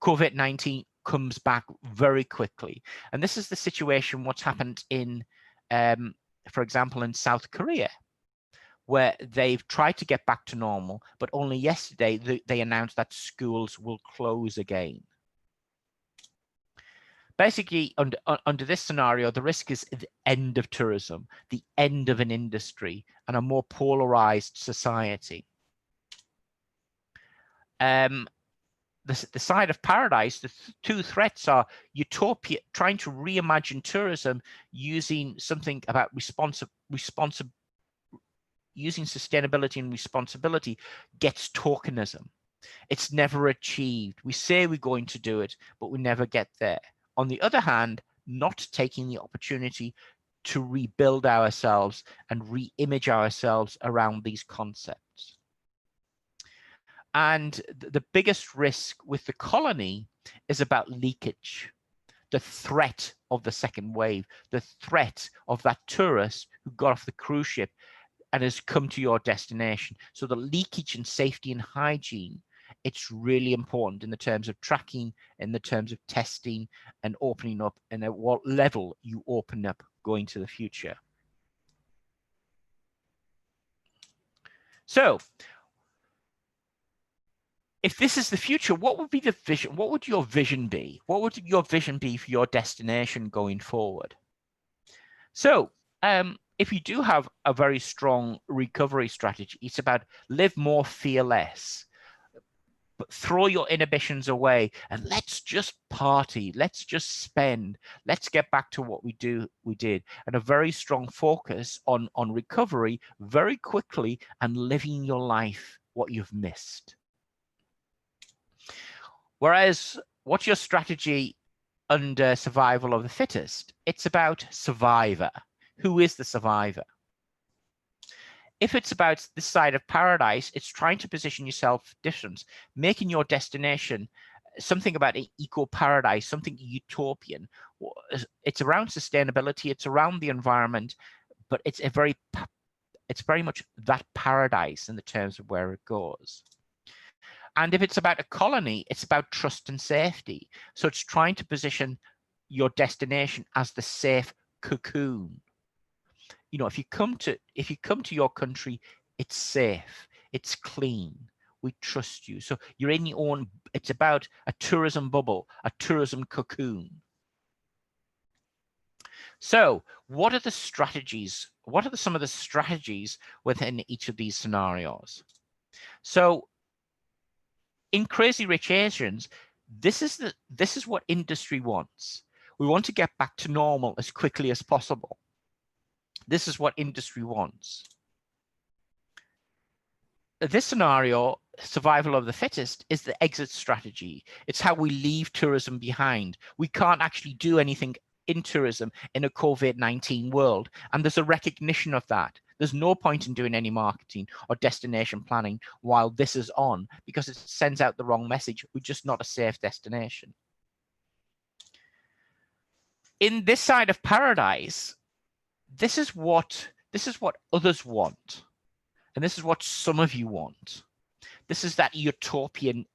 COVID-19 comes back very quickly. And this is the situation what's happened in, for example, in South Korea, where they've tried to get back to normal, but only yesterday they announced that schools will close again. Basically, under this scenario, the risk is the end of tourism, the end of an industry, and a more polarized society. The side of paradise, the two threats are utopia, trying to reimagine tourism using something about using sustainability and responsibility gets tokenism. It's never achieved. We say we're going to do it, but we never get there. On the other hand, not taking the opportunity to rebuild ourselves and re-image ourselves around these concepts. And the biggest risk with the colony is about leakage, the threat of the second wave, the threat of that tourist who got off the cruise ship and has come to your destination. So the leakage in safety and hygiene, it's really important in the terms of tracking, in the terms of testing and opening up, and at what level you open up going to the future. So if this is the future, what would be the vision? What would your vision be? What would your vision be for your destination going forward? So if you do have a very strong recovery strategy, it's about live more, fear less. But throw your inhibitions away and let's just party. Let's just spend. Let's get back to what we did. And a very strong focus on recovery very quickly and living your life, what you've missed. Whereas what's your strategy under survival of the fittest? It's about survivor. Who is the survivor? If it's about this side of paradise, it's trying to position yourself different, making your destination something about an eco-paradise, something utopian. It's around sustainability, it's around the environment, but it's a very it's very much that paradise in the terms of where it goes. And if it's about a colony, it's about trust and safety. So it's trying to position your destination as the safe cocoon. You know, if you come to your country, it's safe, it's clean, we trust you. So you're in your own, it's about a tourism bubble, a tourism cocoon. So what are the strategies? What are some of the strategies within each of these scenarios? So in Crazy Rich Asians, this is what industry wants. We want to get back to normal as quickly as possible. This is what industry wants. This scenario, survival of the fittest, is the exit strategy. It's how we leave tourism behind. We can't actually do anything in tourism in a COVID-19 world. And there's a recognition of that. There's no point in doing any marketing or destination planning while this is on, because it sends out the wrong message. We're just not a safe destination. In this side of paradise, this is what others want. And this is what some of you want. This is that utopian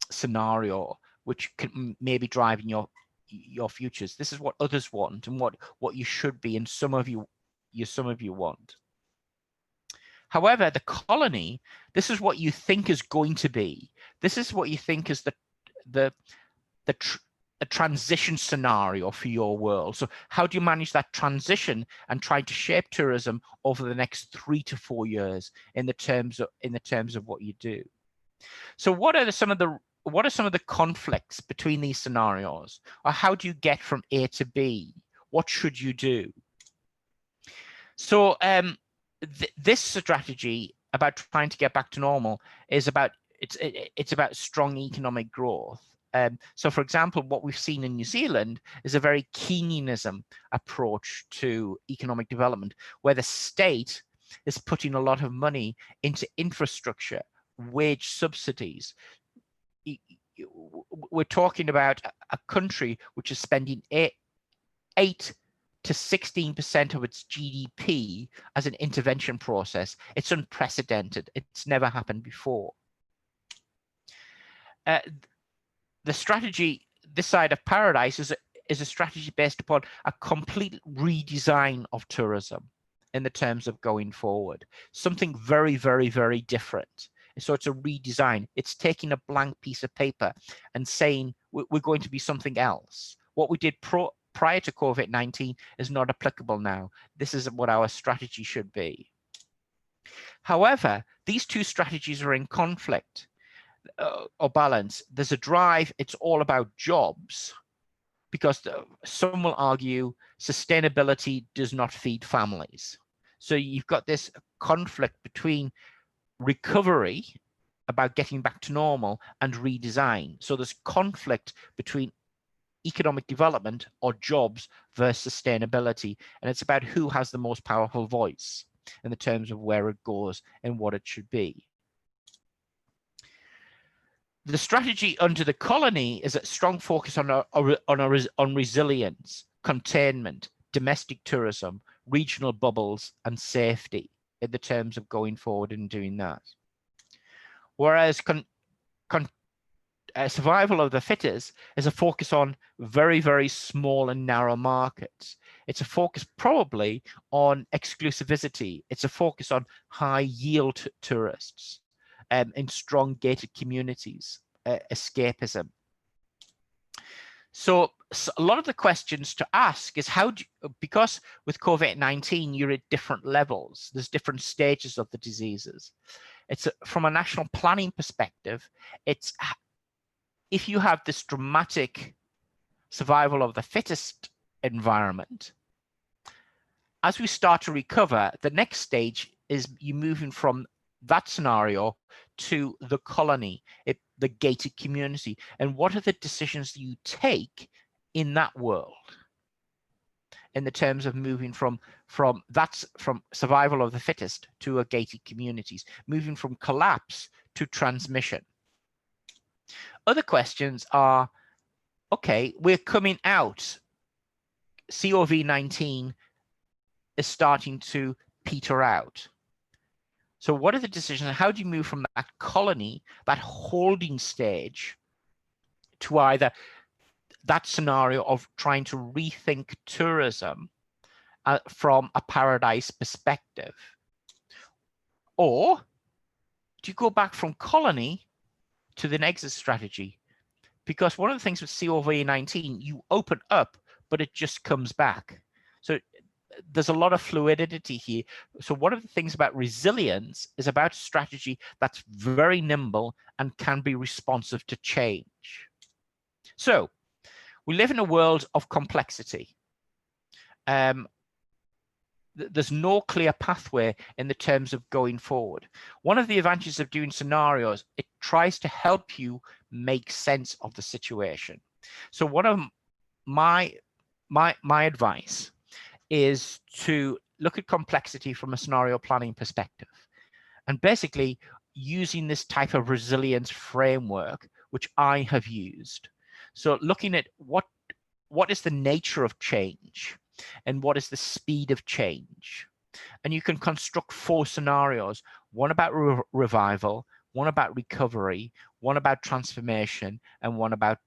scenario which can maybe drive in your futures. This is what others want and what you should be, and some of you want. However, the colony, this is what you think is going to be. This is what you think is the transition scenario for your world. So how do you manage that transition and try to shape tourism over the next 3 to 4 years in the terms of what you do? So what are some of the conflicts between these scenarios? Or how do you get from A to B? What should you do? So this strategy about trying to get back to normal is about it's about strong economic growth. So, for example, what we've seen in New Zealand is a very Keynesianism approach to economic development, where the state is putting a lot of money into infrastructure, wage subsidies. We're talking about a country which is spending 8 to 16% of its GDP as an intervention process. It's unprecedented. It's never happened before. The strategy, this side of paradise, is a strategy based upon a complete redesign of tourism in the terms of going forward. Something very, very, very different. So it's a redesign. It's taking a blank piece of paper and saying we're going to be something else. What we did prior to COVID-19 is not applicable now. This is what our strategy should be. However, these two strategies are in conflict. Or balance. There's a drive, it's all about jobs, because some will argue sustainability does not feed families. So you've got this conflict between recovery, about getting back to normal, and redesign. So there's conflict between economic development or jobs versus sustainability, and it's about who has the most powerful voice in the terms of where it goes and what it should be. The strategy under the colony is a strong focus on resilience, containment, domestic tourism, regional bubbles, and safety in the terms of going forward and doing that. Whereas survival of the fittest is a focus on very, very small and narrow markets. It's a focus probably on exclusivity. It's a focus on high yield tourists. In strong gated communities, escapism. So a lot of the questions to ask is because with COVID-19, you're at different levels, there's different stages of the diseases. It's from a national planning perspective, it's if you have this dramatic survival of the fittest environment, as we start to recover, the next stage is you moving from that scenario to the colony, the gated community, and what are the decisions that you take in that world in the terms of moving from survival of the fittest to a gated communities, moving from collapse to transmission. Other questions are, okay, we're coming out, COVID-19 is starting to peter out. So what are the decisions? How do you move from that colony, that holding stage, to either that scenario of trying to rethink tourism from a paradise perspective? Or do you go back from colony to the exit strategy? Because one of the things with COVID-19, you open up, but it just comes back. So there's a lot of fluidity here. So one of the things about resilience is about a strategy that's very nimble and can be responsive to change. So we live in a world of complexity. There's no clear pathway in the terms of going forward. One of the advantages of doing scenarios, it tries to help you make sense of the situation. So one of my advice is to look at complexity from a scenario planning perspective, and basically using this type of resilience framework, which I have used. So looking at what is the nature of change and what is the speed of change. And you can construct 4 scenarios, one about revival, one about recovery, one about transformation, and one about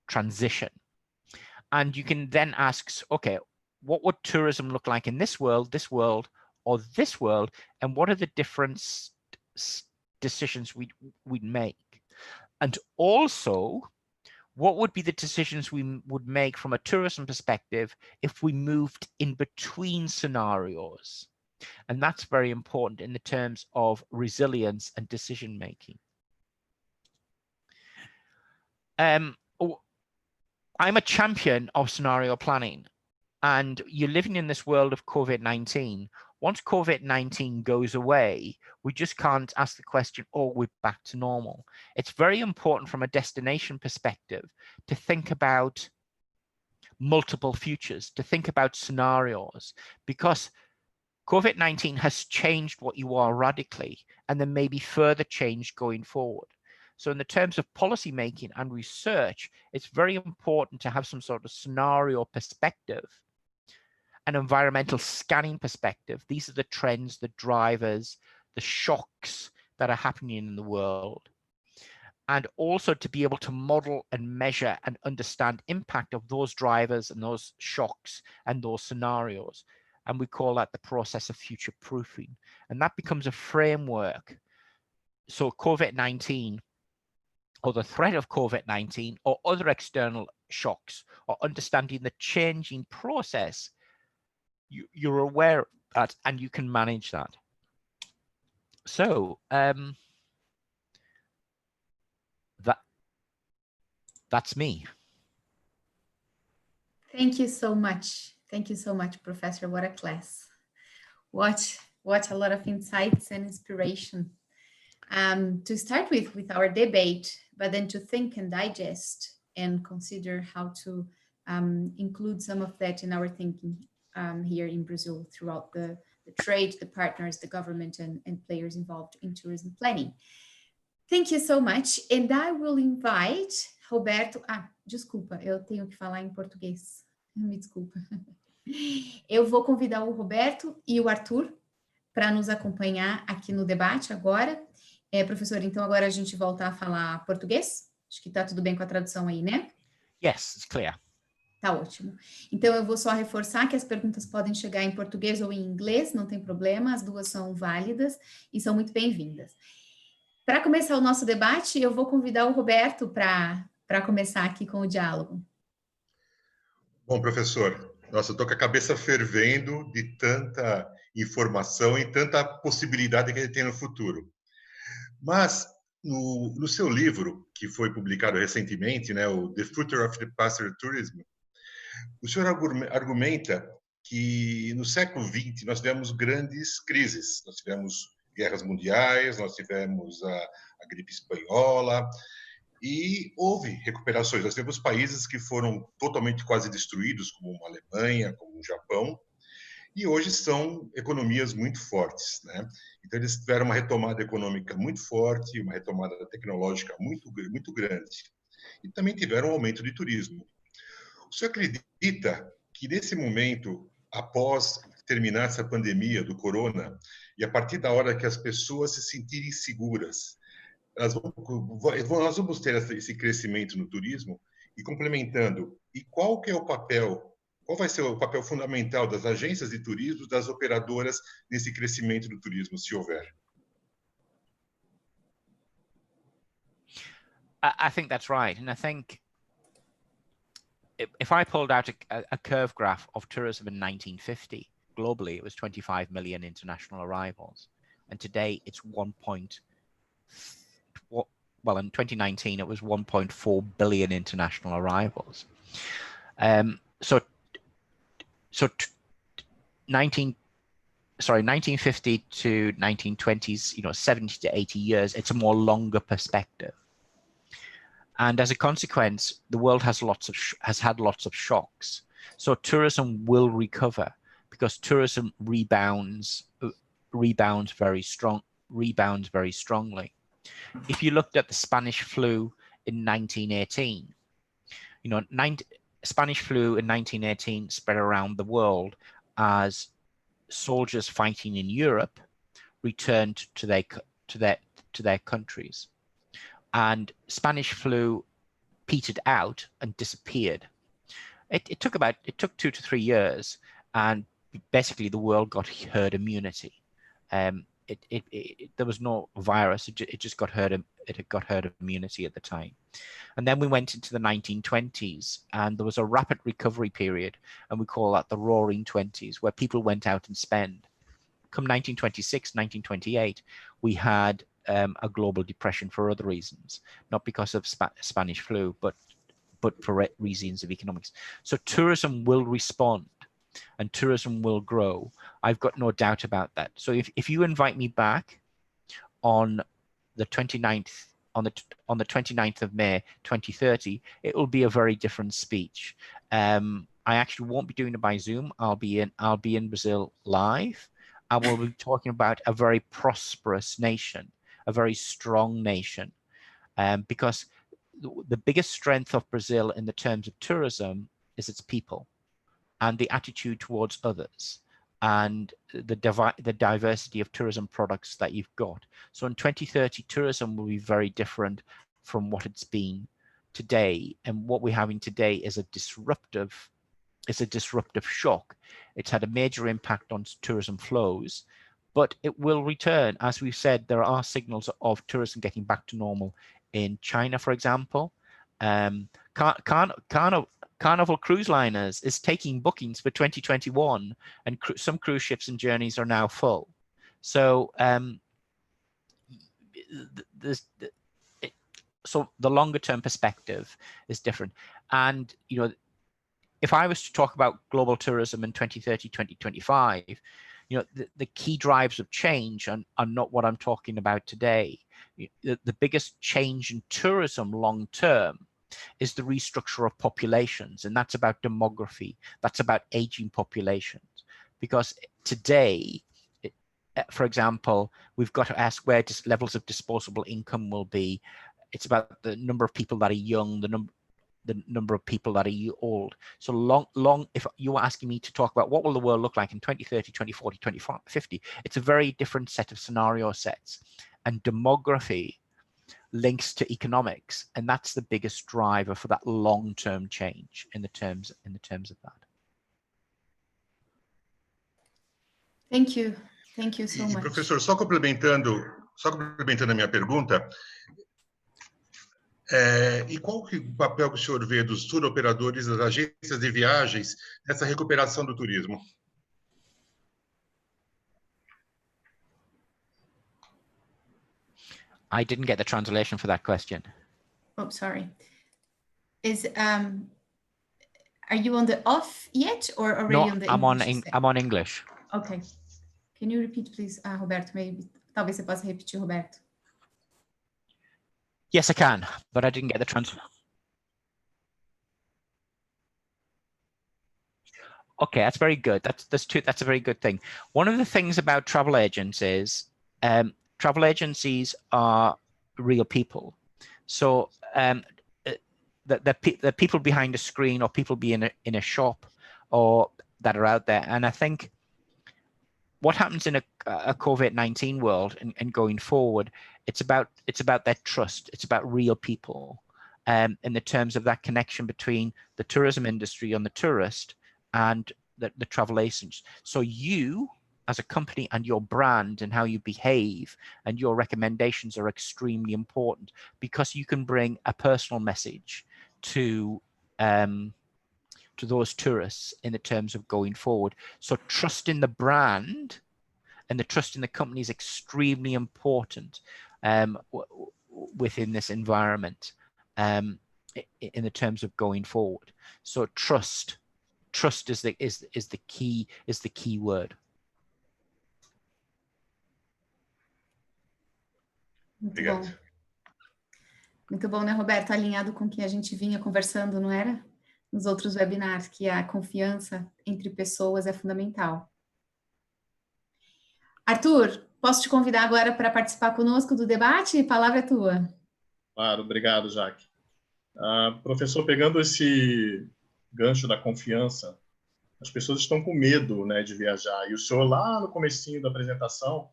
transition. And you can then ask, okay, what would tourism look like in this world, or this world, and what are the different decisions we'd make? And also, what would be the decisions we would make from a tourism perspective if we moved in between scenarios? And that's very important in the terms of resilience and decision making. I'm a champion of scenario planning, and you're living in this world of COVID-19. Once COVID-19 goes away, we just can't ask the question, oh, we're back to normal. It's very important from a destination perspective to think about multiple futures, to think about scenarios, because COVID-19 has changed what you are radically, and there may be further change going forward. So in the terms of policy making and research, it's very important to have some sort of scenario perspective, an environmental scanning perspective. These are the trends, the drivers, the shocks that are happening in the world. And also to be able to model and measure and understand impact of those drivers and those shocks and those scenarios. And we call that the process of future proofing. And that becomes a framework. So COVID-19, or the threat of COVID-19, or other external shocks, or understanding the changing process, you're aware of that and you can manage that. So that's me. Thank you so much. Thank you so much, Professor. What a class. What a lot of insights and inspiration. To start with our debate, but then to think and digest and consider how to include some of that in our thinking here in Brazil throughout the trade, the partners, the government, and players involved in tourism planning. Thank you so much. And I will invite Roberto. Desculpa, eu tenho que falar em português. Me desculpa. Eu vou convidar o Roberto e o Arthur para nos acompanhar aqui no debate agora. Professor, então agora a gente volta a falar português? Acho que está tudo bem com a tradução aí, né? Yes, it's clear. Tá ótimo. Então eu vou só reforçar que as perguntas podem chegar em português ou em inglês, não tem problema, as duas são válidas e são muito bem-vindas. Para começar o nosso debate, eu vou convidar o Roberto para começar aqui com o diálogo. Bom, professor, nossa, eu estou com a cabeça fervendo de tanta informação e tanta possibilidade que ele tem no futuro. Mas, no seu livro, que foi publicado recentemente, né, o The Future of the Passenger Tourism, o senhor argumenta que no século XX nós tivemos grandes crises. Nós tivemos guerras mundiais, nós tivemos a gripe espanhola, e houve recuperações. Nós tivemos países que foram totalmente quase destruídos, como a Alemanha, como o Japão, e hoje são economias muito fortes, né? Então, eles tiveram uma retomada econômica muito forte, uma retomada tecnológica muito grande. E também tiveram um aumento de turismo. O senhor acredita que, nesse momento, após terminar essa pandemia do corona e a partir da hora que as pessoas se sentirem seguras, nós vamos ter esse crescimento no turismo e complementando. E qual que é o papel? Qual vai ser o papel fundamental das agências de turismo, das operadoras nesse crescimento do turismo, se houver? I think that's right, and I think if I pulled out a curve graph of tourism in 1950, globally it was 25 million international arrivals, and today it's well, in 2019 it was 1.4 billion international arrivals. So 1950 to 1920s, 70 to 80 years, it's a more longer perspective. And as a consequence, the world has had lots of shocks. So tourism will recover because tourism rebounds very strongly. If you looked at the Spanish flu in 1918, Spanish flu in 1918 spread around the world as soldiers fighting in Europe returned to their countries. And Spanish flu petered out and disappeared. It took 2 to 3 years, and basically the world got herd immunity. There was no virus; it just got herd immunity at the time. And then we went into the 1920s, and there was a rapid recovery period, and we call that the Roaring Twenties, where people went out and spent. Come 1926, 1928, we had a global depression for other reasons, not because of Spanish flu, but for reasons of economics. So tourism will respond and tourism will grow. I've got no doubt about that. So if you invite me back on the 29th, on the 29th of May 2030, it will be a very different speech. I actually won't be doing it by Zoom. I'll be in Brazil live. I will be talking about a very prosperous nation, a very strong nation, because the biggest strength of Brazil in the terms of tourism is its people and the attitude towards others and the diversity of tourism products that you've got. So in 2030, tourism will be very different from what it's been today. And what we're having today is a disruptive shock. It's had a major impact on tourism flows, but it will return. As we've said, there are signals of tourism getting back to normal in China, for example. Carnival Cruise Liners is taking bookings for 2021, and some cruise ships and journeys are now full. So so the longer term perspective is different. And if I was to talk about global tourism in 2030, 2025, the key drivers of change are not what I'm talking about today. The biggest change in tourism long term is the restructure of populations, and that's about demography. That's about aging populations. Because today, for example, we've got to ask where levels of disposable income will be. It's about the number of people that are young, the number of people that are old. So long, if you were asking me to talk about what will the world look like in 2030, 2040, 2050, it's a very different set of scenario sets. And demography links to economics, and that's the biggest driver for that long-term change in the terms of that. Thank you so much. Professor, só complementando a minha pergunta, e qual que o papel que o senhor vê dos tour operadores, das agências de viagens nessa recuperação do turismo? I didn't get the translation for that question. Oh, sorry. Are you on the off yet or already on the English? I'm on English. Okay. Can you repeat, please, Roberto? Talvez você possa repetir, Roberto. Yes, I can, but I didn't get the translation. Okay, that's very good. That's a very good thing. One of the things about travel agents is travel agencies are real people. So the people behind a screen or people be in a shop or that are out there. And I think what happens in a COVID-19 world and going forward, it's about that trust. It's about real people, in the terms of that connection between the tourism industry and the tourist and the travel agents. So you, as a company, and your brand and how you behave and your recommendations are extremely important, because you can bring a personal message to those tourists in the terms of going forward. So trust in the brand and the trust in the company is extremely important within this environment, in the terms of going forward. So trust is the key word. Muito bom. Muito bom, né, Roberto? Alinhado com o que a gente vinha conversando, não era? Nos outros webinars, que a confiança entre pessoas é fundamental. Arthur, posso te convidar agora para participar conosco do debate? A palavra é tua. Claro, obrigado, Jaque. Professor, pegando esse gancho da confiança, as pessoas estão com medo, né, de viajar. E o senhor, lá no comecinho da apresentação,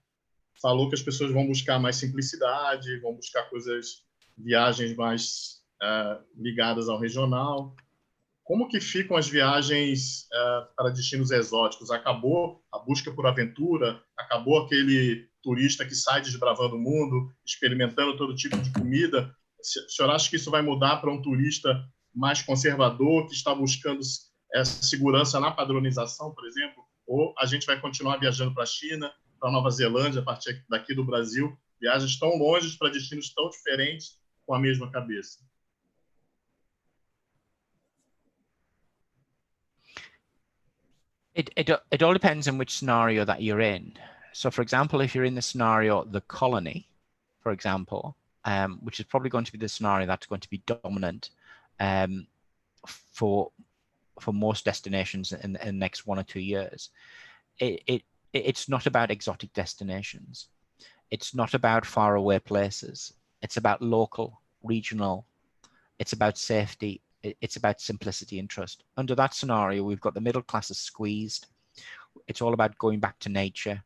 falou que as pessoas vão buscar mais simplicidade, vão buscar viagens mais ligadas ao regional. Como que ficam as viagens para destinos exóticos? Acabou a busca por aventura? Acabou aquele turista que sai desbravando o mundo, experimentando todo tipo de comida? O senhor acha que isso vai mudar para um turista mais conservador, que está buscando segurança na padronização, por exemplo? Ou a gente vai continuar viajando para a China, para a Nova Zelândia, a partir daqui do Brasil, viagens tão longe para destinos tão diferentes com a mesma cabeça? It all depends on which scenario that you're in. So, for example, if you're in the scenario, the colony, for example, which is probably going to be the scenario that's going to be dominant for most destinations in the next 1 or 2 years, it's not about exotic destinations. It's not about faraway places. It's about local, regional. It's about safety. It's about simplicity and trust. Under that scenario, we've got the middle classes squeezed. It's all about going back to nature.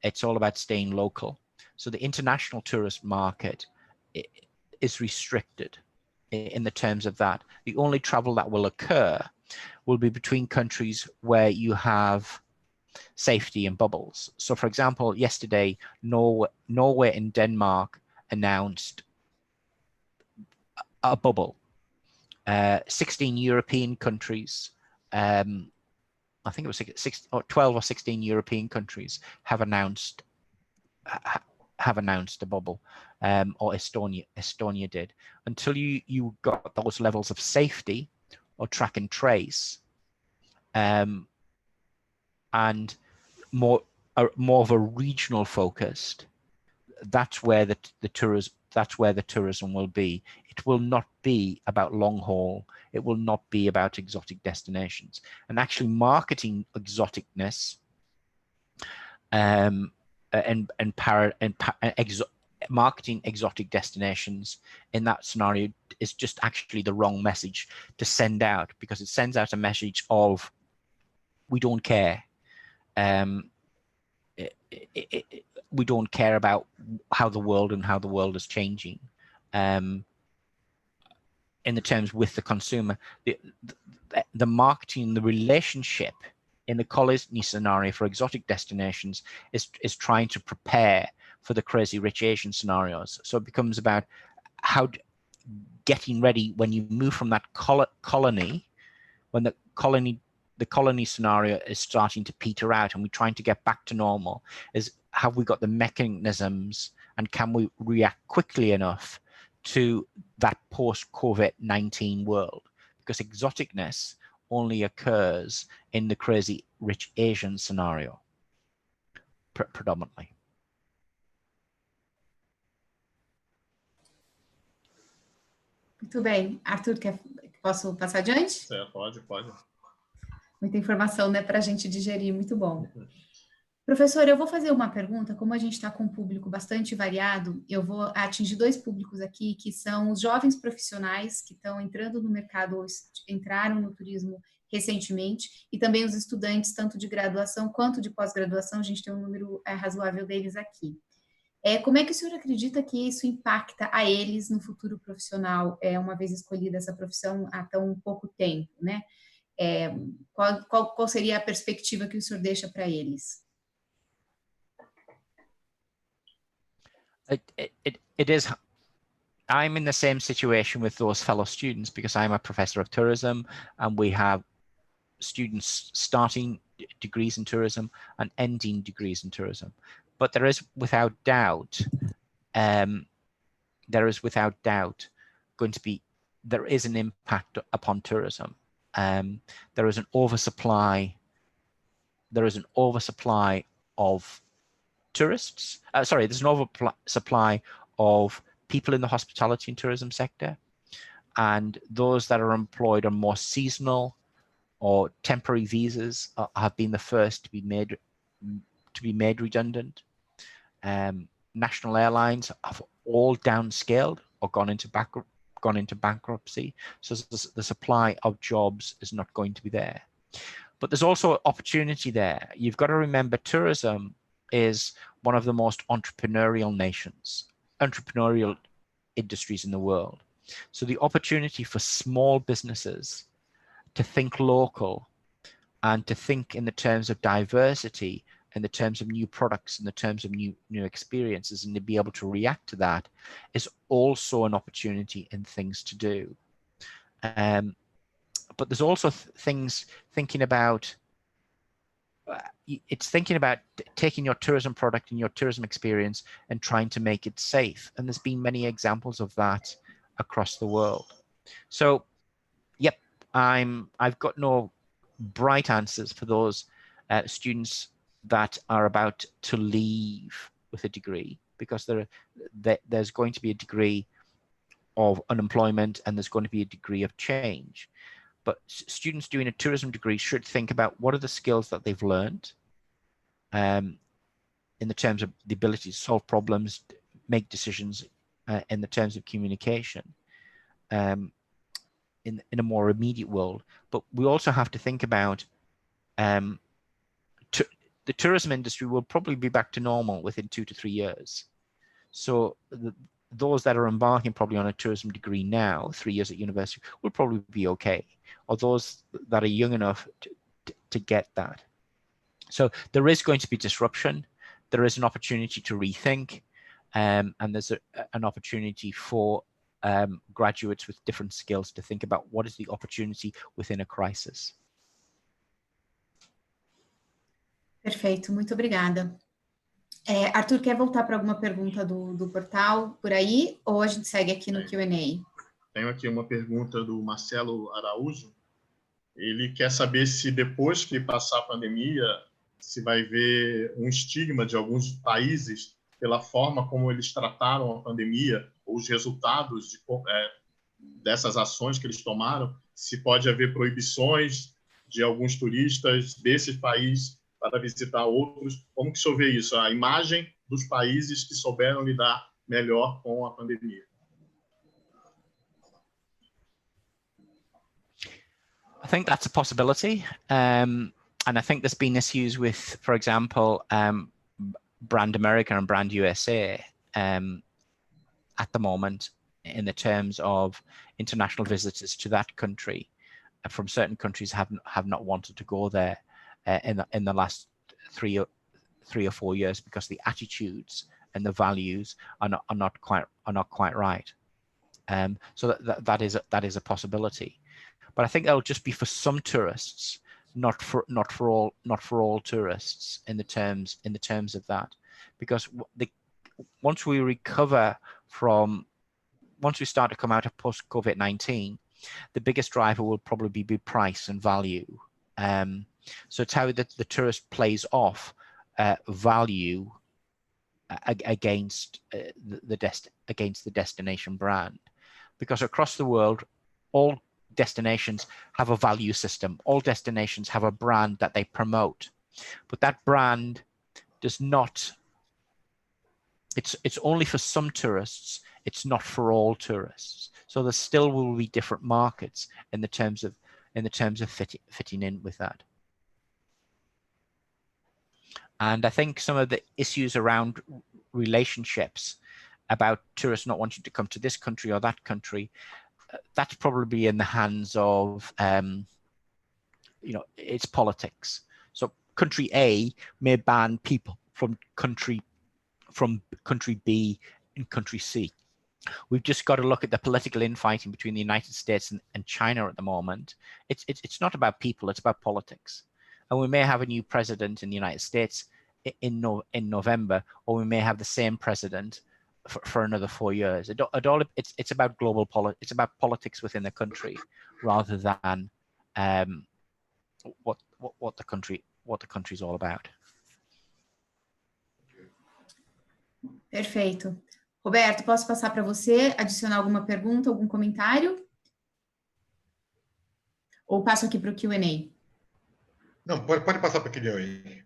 It's all about staying local. So the international tourist market is restricted in the terms of that. The only travel that will occur will be between countries where you have safety and bubbles. So, for example, yesterday, Norway and Denmark announced a bubble. 16 European countries, I think it was 12 or 16 European countries have announced a bubble, or Estonia did. Until you got those levels of safety or track and trace, and more of a regional focused, that's where the tourism will be. It will not be about long haul. It will not be about exotic destinations. And actually marketing exoticness marketing exotic destinations in that scenario is just actually the wrong message to send out, because it sends out a message of, we don't care. We don't care about how the world is changing. In the terms with the consumer, the marketing, the relationship in the colony scenario for exotic destinations is trying to prepare for the crazy rich Asian scenarios. So it becomes about how getting ready when you move from that colony, when the colony scenario is starting to peter out and we're trying to get back to normal, is have we got the mechanisms and can we react quickly enough to that post-COVID-19 world? Because exoticness only occurs in the crazy rich Asian scenario, predominantly. Muito bem. Arthur, posso passar adiante? Pode. Muita informação, né, para a gente digerir, muito bom. Professor, eu vou fazer uma pergunta, como a gente está com um público bastante variado, eu vou atingir dois públicos aqui, que são os jovens profissionais que estão entrando no mercado ou entraram no turismo recentemente, e também os estudantes, tanto de graduação quanto de pós-graduação, a gente tem um número razoável deles aqui. Como é que o senhor acredita que isso impacta a eles no futuro profissional, uma vez escolhida essa profissão há tão pouco tempo, né? Qual seria a perspectiva que o senhor deixa para eles? It is. I'm in the same situation with those fellow students because I'm a professor of tourism, and we have students starting degrees in tourism and ending degrees in tourism. But there is without doubt there is an impact upon tourism. There is an oversupply of tourists. There's an oversupply of people in the hospitality and tourism sector, and those that are employed on more seasonal or temporary visas have been the first to be made redundant. National airlines have all downscaled or gone into bankruptcy, so the supply of jobs is not going to be there. But there's also opportunity there. You've got to remember, tourism is one of the most entrepreneurial industries in the world. So the opportunity for small businesses to think local and to think in the terms of diversity, in the terms of new products, in the terms of new experiences, and to be able to react to that is also an opportunity and things to do. But there's also things thinking about. It's thinking about taking your tourism product and your tourism experience and trying to make it safe. And there's been many examples of that across the world. So, yep, I've got no bright answers for those students that are about to leave with a degree, because there's going to be a degree of unemployment and there's going to be a degree of change. But students doing a tourism degree should think about what are the skills that they've learned in the terms of the ability to solve problems, make decisions in the terms of communication in a more immediate world. But we also have to think about the tourism industry will probably be back to normal within 2 to 3 years. So those that are embarking probably on a tourism degree now, 3 years at university, will probably be okay, or those that are young enough to get that. So there is going to be disruption. There is an opportunity to rethink, and there's an opportunity for graduates with different skills to think about what is the opportunity within a crisis. Perfeito, muito obrigada. Arthur, quer voltar para alguma pergunta do portal por aí, ou a gente segue aqui no Q&A? Tenho aqui uma pergunta do Marcelo Araújo. Ele quer saber se depois que passar a pandemia, se vai ver um estigma de alguns países pela forma como eles trataram a pandemia, ou os resultados dessas ações que eles tomaram, se pode haver proibições de alguns turistas desses países para visitar outros. Como que o senhor vê isso? A imagem dos países que souberam lidar melhor com a pandemia. I think that's a possibility. And I think there's been issues with, for example, Brand America and Brand USA at the moment in the terms of international visitors to that country from certain countries have not wanted to go there in the last 3 or 4 years because the attitudes and the values are not quite right. So that is a possibility. But I think that'll just be for some tourists, not for all tourists in the terms of that, because once we start to come out of post COVID-19, the biggest driver will probably be price and value. So it's how the tourist plays off value against the destination brand, because across the world, all destinations have a value system. All destinations have a brand that they promote, but that brand does not, it's only for some tourists, it's not for all tourists. So there still will be different markets in the terms of fitting in with that. And I think some of the issues around relationships about tourists not wanting to come to this country or that country, that's probably in the hands of, it's politics. So country A may ban people from country B and country C. We've just got to look at the political infighting between the United States and China at the moment. It's not about people, it's about politics. And we may have a new president in the United States in November, or we may have the same president for another 4 years. It's about global politics. It's about politics within the country, rather than what the country's all about. Perfeito. Roberto, posso passar para você, adicionar alguma pergunta, algum comentário? Ou passo aqui para o Q&A? Não, pode passar para o Q&A.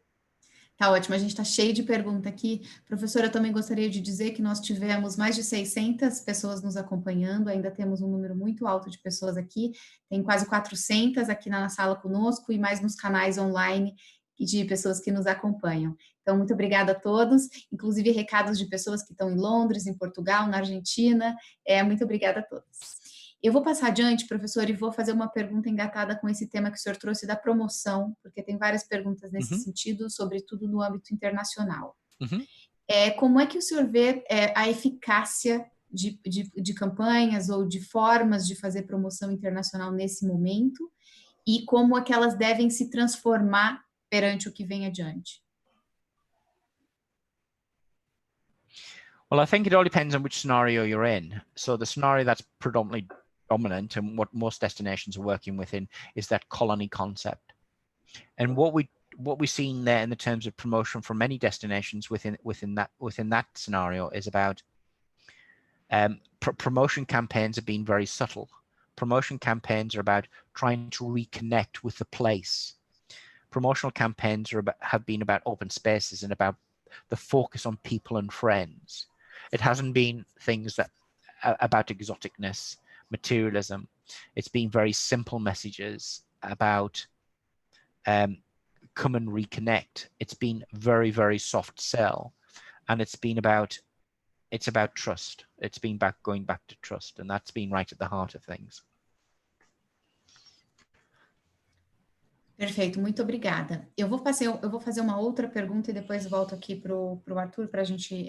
Tá ótimo, a gente está cheio de pergunta aqui. Professora, eu também gostaria de dizer que nós tivemos mais de 600 pessoas nos acompanhando, ainda temos um número muito alto de pessoas aqui, tem quase 400 aqui na sala conosco e mais nos canais online de pessoas que nos acompanham. Então, muito obrigada a todos, inclusive recados de pessoas que estão em Londres, em Portugal, na Argentina. Muito obrigada a todos. Eu vou passar adiante, professor, e vou fazer uma pergunta engatada com esse tema que o senhor trouxe da promoção, porque tem várias perguntas nesse sentido, sobretudo no âmbito internacional. Como é que o senhor vê a eficácia de campanhas ou de formas de fazer promoção internacional nesse momento e como é que elas devem se transformar perante o que vem adiante? Well, I think it all depends on which scenario you're in. So the scenario that's predominantly dominant and what most destinations are working within is that colony concept. And what we've seen there in the terms of promotion from many destinations within that scenario is about promotion campaigns have been very subtle. Promotion campaigns are about trying to reconnect with the place. Promotional campaigns have been about open spaces and about the focus on people and friends. It hasn't been things that about exoticness, materialism. It's been very simple messages about come and reconnect. It's been very, very soft sell, and it's about trust. It's been going back to trust, and that's been right at the heart of things. Perfeito, muito obrigada. Eu vou fazer uma outra pergunta e depois volto aqui para o Arthur para a gente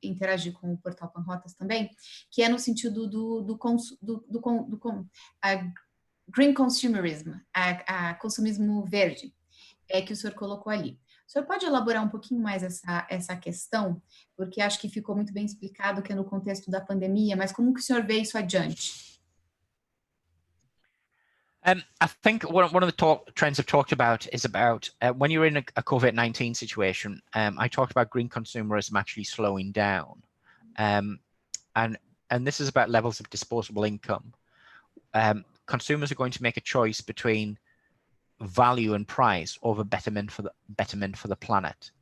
interagir com o Portal Panrotas também, que é no sentido do green consumerism, a consumismo verde, que o senhor colocou ali. O senhor pode elaborar um pouquinho mais essa questão, porque acho que ficou muito bem explicado que é no contexto da pandemia, mas como que o senhor vê isso adiante? I think one of the trends I've talked about is about when you're in a COVID-19 situation. I talked about green consumerism actually slowing down, and this is about levels of disposable income. Consumers are going to make a choice between value and price over betterment for the planet.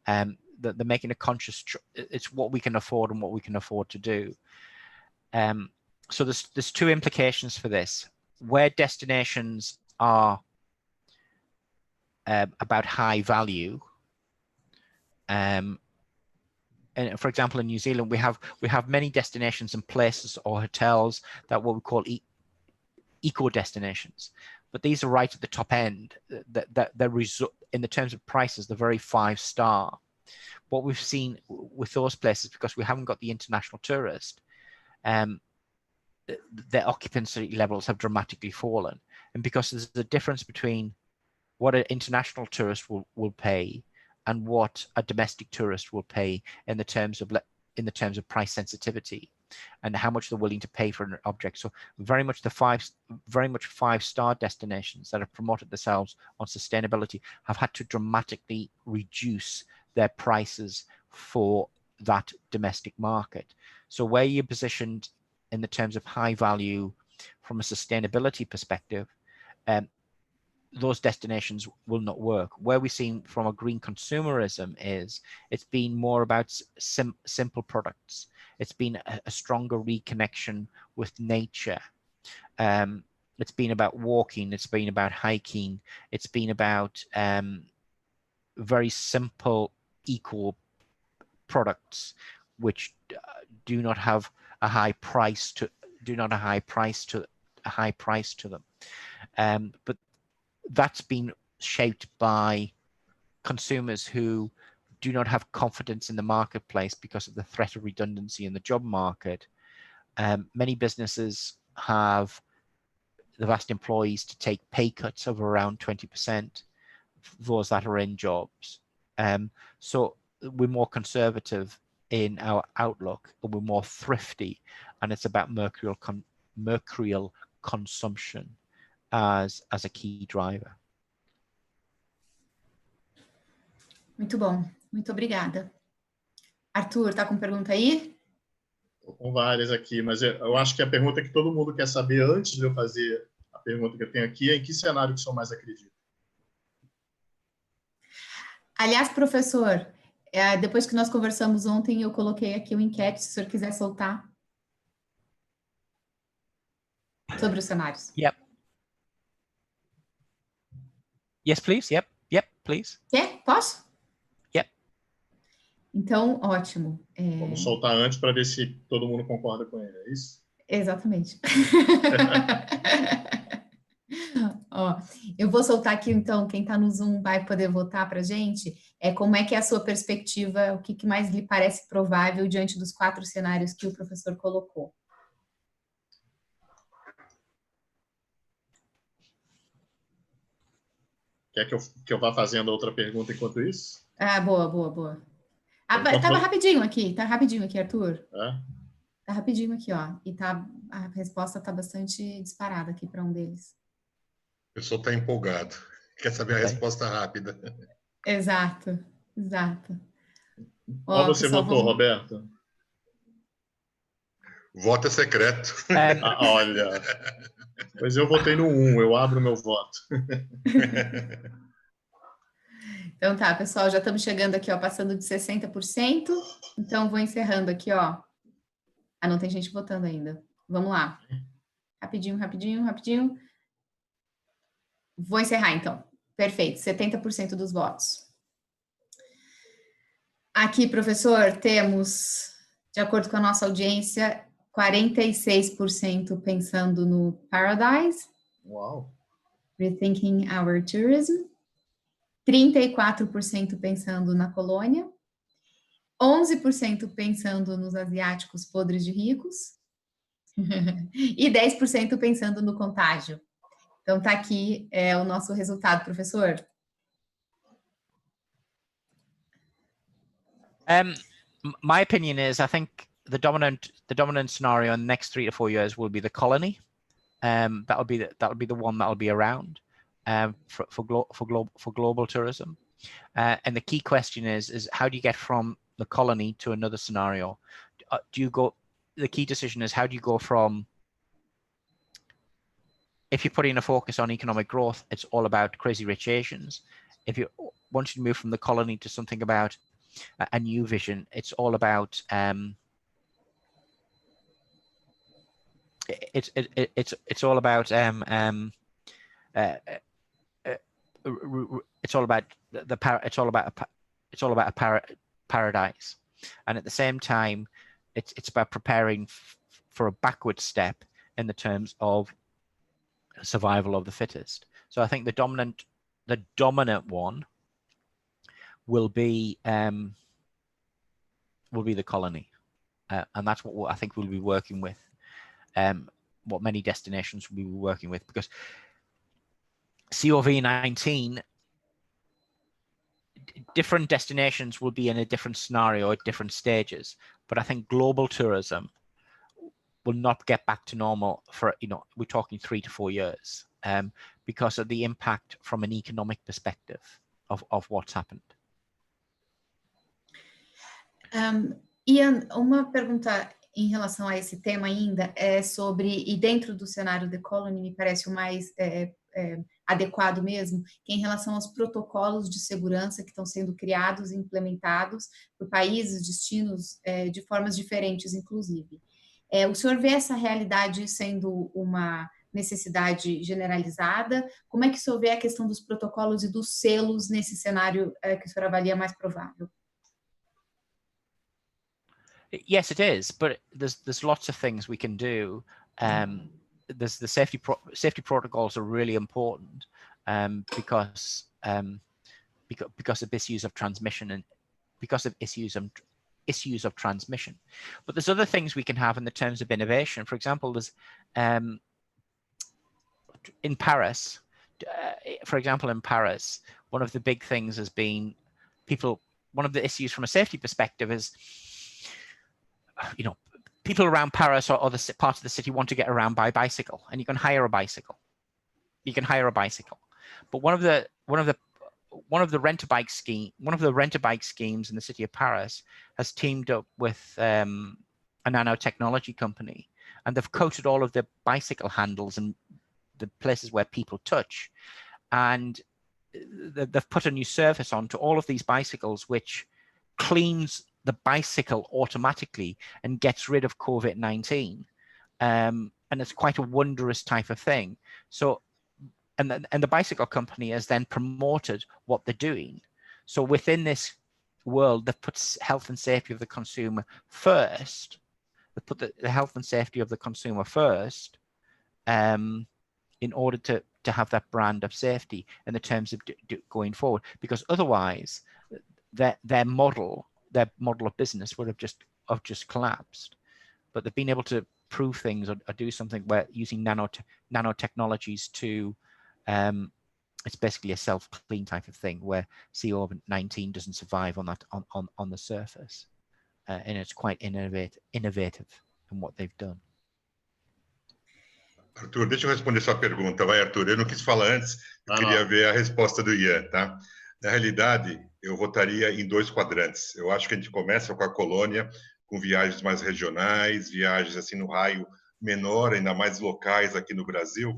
They're making a conscious. It's what we can afford and what we can afford to do. So there's two implications for this. Where destinations are about high value, and for example, in New Zealand, we have many destinations and places or hotels that what we call eco destinations, but these are right at the top end. That in the terms of prices, they're very 5-star. What we've seen with those places, because we haven't got the international tourist, their occupancy levels have dramatically fallen, and because there's a difference between what an international tourist will pay and what a domestic tourist will pay in the terms of price sensitivity and how much they're willing to pay for an object. So very much 5-star destinations that have promoted themselves on sustainability have had to dramatically reduce their prices for that domestic market. So where you're positioned in the terms of high value from a sustainability perspective, those destinations will not work. Where we've seen from a green consumerism is it's been more about simple products. It's been a stronger reconnection with nature. It's been about walking. It's been about hiking. It's been about very simple eco products, which do not have a high price to them. But that's been shaped by consumers who do not have confidence in the marketplace because of the threat of redundancy in the job market. Many businesses have the vast employees to take pay cuts of around 20%, those that are in jobs. So we're more conservative in our outlook, and we're more thrifty, and it's about mercurial consumption as a key driver. Muito bom, muito obrigada. Arthur, tá com pergunta aí? Estou com várias aqui, mas eu acho que a pergunta que todo mundo quer saber antes de eu fazer a pergunta que eu tenho aqui é em que cenário que o senhor mais acredita? Aliás, professor, depois que nós conversamos ontem, eu coloquei aqui uma enquete, se o senhor quiser soltar, sobre os cenários. Yep. Yes, please. Yep, please. Quer? Posso? Yep. Então, ótimo. Vamos soltar antes para ver se todo mundo concorda com ele, é isso? Exatamente. Ó, eu vou soltar aqui, então, quem está no Zoom vai poder votar para a gente. Como é que é a sua perspectiva, o que mais lhe parece provável diante dos 4 cenários que o professor colocou? Quer que eu vá fazendo outra pergunta enquanto isso? Boa. Tava rapidinho aqui, Arthur. Tá rapidinho aqui, ó. E a resposta tá bastante disparada aqui para um deles. O pessoal está empolgado. Quer saber a resposta rápida. Exato. Qual você votou, Roberto? Voto é secreto. Olha, pois eu votei no 1, eu abro meu voto. Então tá, pessoal, já estamos chegando aqui, ó, passando de 60%. Então, vou encerrando aqui, ó. Não tem gente votando ainda. Vamos lá. Rapidinho. Vou encerrar, então. Perfeito, 70% dos votos. Aqui, professor, temos, de acordo com a nossa audiência, 46% pensando no Paradise. Uau! Rethinking Our Tourism. 34% pensando na colônia. 11% pensando nos asiáticos podres de ricos. E 10% pensando no contágio. Então, tá aqui o nosso resultado, professor. My opinion is, I think the dominant scenario in the next 3 to 4 years will be the colony. That'll be the one that'll be around for global tourism. And the key question is how do you get from the colony to another scenario? The key decision is how do you go from, if you're putting a focus on economic growth, it's all about crazy rich Asians. If you want to move from the colony to something about a new vision, it's all about it's all about a paradise, and at the same time it's about preparing for a backward step in the terms of survival of the fittest. So I think the dominant one will be the colony, and that's what I think we'll be working with, what many destinations will be working with, because COVID-19, different destinations will be in a different scenario at different stages, but I think global tourism will not get back to normal for, we're talking 3 to 4 years, because of the impact from an economic perspective of what's happened. Ian, uma pergunta em relação a esse tema ainda é sobre, e dentro do cenário The Colony, me parece o mais adequado mesmo, que é em relação aos protocolos de segurança que estão sendo criados e implementados por países, destinos, de formas diferentes, inclusive. O senhor vê essa realidade sendo uma necessidade generalizada? Como é que o senhor vê a questão dos protocolos e dos selos nesse cenário que o senhor avalia mais provável? Yes, it is, but there's lots of things we can do. There's the safety protocols are really important because of issues of transmission and because of issues of transmission. But there's other things we can have in the terms of innovation. For example, there's in Paris, one of the big things has been one of the issues from a safety perspective is, people around Paris or other parts of the city want to get around by bicycle, and you can hire a bicycle. But one of the rent-a-bike schemes in the city of Paris has teamed up with a nanotechnology company, and they've coated all of the bicycle handles and the places where people touch, and they've put a new surface onto all of these bicycles, which cleans the bicycle automatically and gets rid of COVID-19. And it's quite a wondrous type of thing. So, and the bicycle company has then promoted what they're doing. So within this world, they've put health and safety of the consumer first. They put the health and safety of the consumer first in order to have that brand of safety in the terms of going forward. Because otherwise, their model of business would have just collapsed. But they've been able to prove things or do something where using nanotechnologies to it's basically a self-clean type of thing where COVID-19 doesn't survive on the surface, and it's quite innovative in what they've done. Arthur, deixa eu responder sua pergunta. Vai, Arthur. Eu não quis falar antes, eu queria ver a resposta do Ian, tá? Na realidade, eu votaria em 2 quadrantes. Eu acho que a gente começa com a colônia, com viagens mais regionais, viagens assim no raio menor, ainda mais locais aqui no Brasil.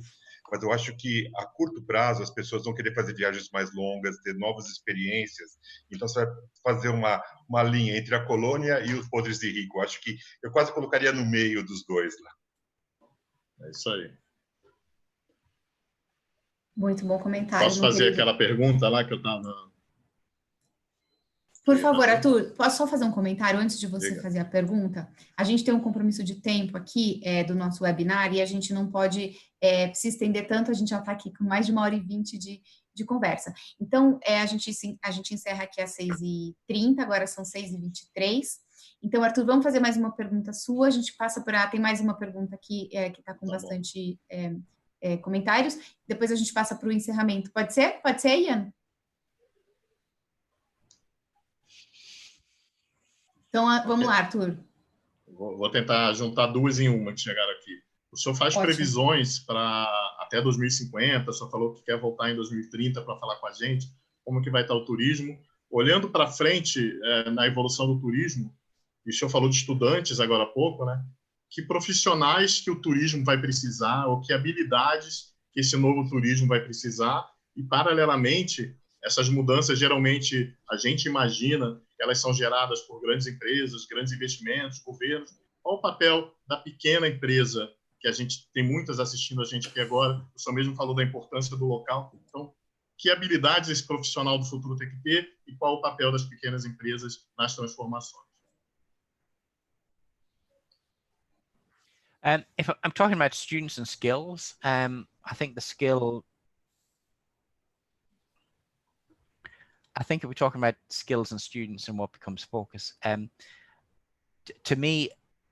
Mas eu acho que a curto prazo as pessoas vão querer fazer viagens mais longas, ter novas experiências. Então você vai fazer uma linha entre a colônia e os podres de rico. Eu acho que eu quase colocaria no meio dos dois lá. É isso aí. Muito bom comentário. Posso fazer aquela pergunta lá que eu estava... Por favor, Arthur, posso só fazer um comentário antes de você Diga. fazer a pergunta? A gente tem um compromisso de tempo aqui do nosso webinar e a gente não pode se estender tanto, a gente já está aqui com mais de 1h20 de conversa. Então, a gente encerra aqui às 6h30, agora são 6h23. Então, Arthur, vamos fazer mais uma pergunta sua, a gente passa por... tem mais uma pergunta aqui que está com bastante comentários, depois a gente passa para o encerramento. Pode ser? Pode ser, Ian? Então, vamos lá, Arthur. Vou tentar juntar 2 em uma que chegaram aqui. O senhor faz previsões para até 2050, o senhor falou que quer voltar em 2030 para falar com a gente, como que vai estar o turismo. Olhando para frente na evolução do turismo, e o senhor falou de estudantes agora há pouco, né? Que profissionais que o turismo vai precisar, ou que habilidades que esse novo turismo vai precisar, e, paralelamente, essas mudanças, geralmente, a gente imagina, elas são geradas por grandes empresas, grandes investimentos, governos. Qual o papel da pequena empresa, que a gente tem muitas assistindo a gente aqui agora? O senhor mesmo falou da importância do local. Então, que habilidades esse profissional do futuro tem que ter e qual o papel das pequenas empresas nas transformações? If I'm talking about students and skills, I think if we're talking about skills and students and what becomes focus, to me,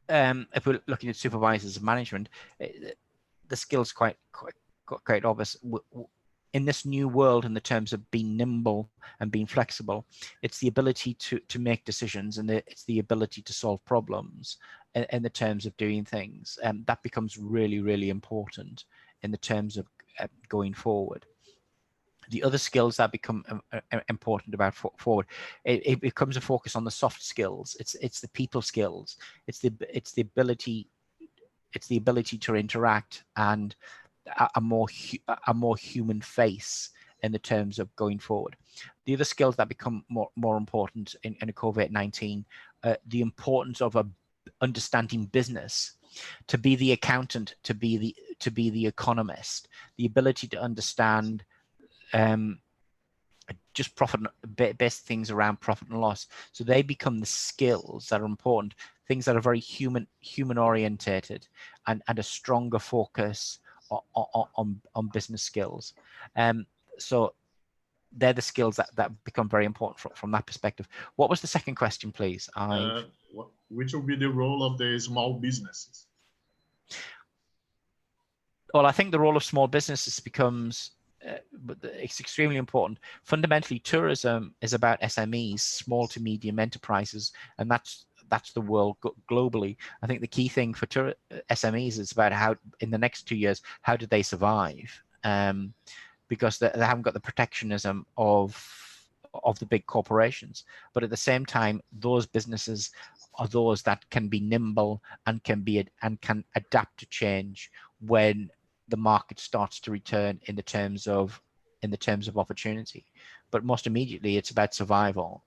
if we're looking at supervisors and management, the skills quite obvious. In this new world, in the terms of being nimble and being flexible, it's the ability to make decisions, and it's the ability to solve problems in the terms of doing things. That becomes really, really important in the terms of going forward. The other skills that become important about forward, it becomes a focus on the soft skills. It's the people skills. It's the ability to interact and a more human face in the terms of going forward. The other skills that become more important in COVID-19, the importance of understanding business, to be the accountant, to be the economist, the ability to understand just basic things around profit and loss. So they become the skills that are important, things that are very human orientated, and a stronger focus on business skills. So they're the skills that become very important from that perspective. What was the second question, please? Which will be the role of the small businesses? Well, I think the role of small businesses becomes it's extremely important. Fundamentally, tourism is about SMEs, small to medium enterprises, and that's the world globally. I think the key thing for SMEs is about how, in the next 2 years, how do they survive? Because they haven't got the protectionism of the big corporations. But at the same time, those businesses are those that can be nimble and can adapt to change when the market starts to return in the terms of opportunity. But most immediately, it's about survival,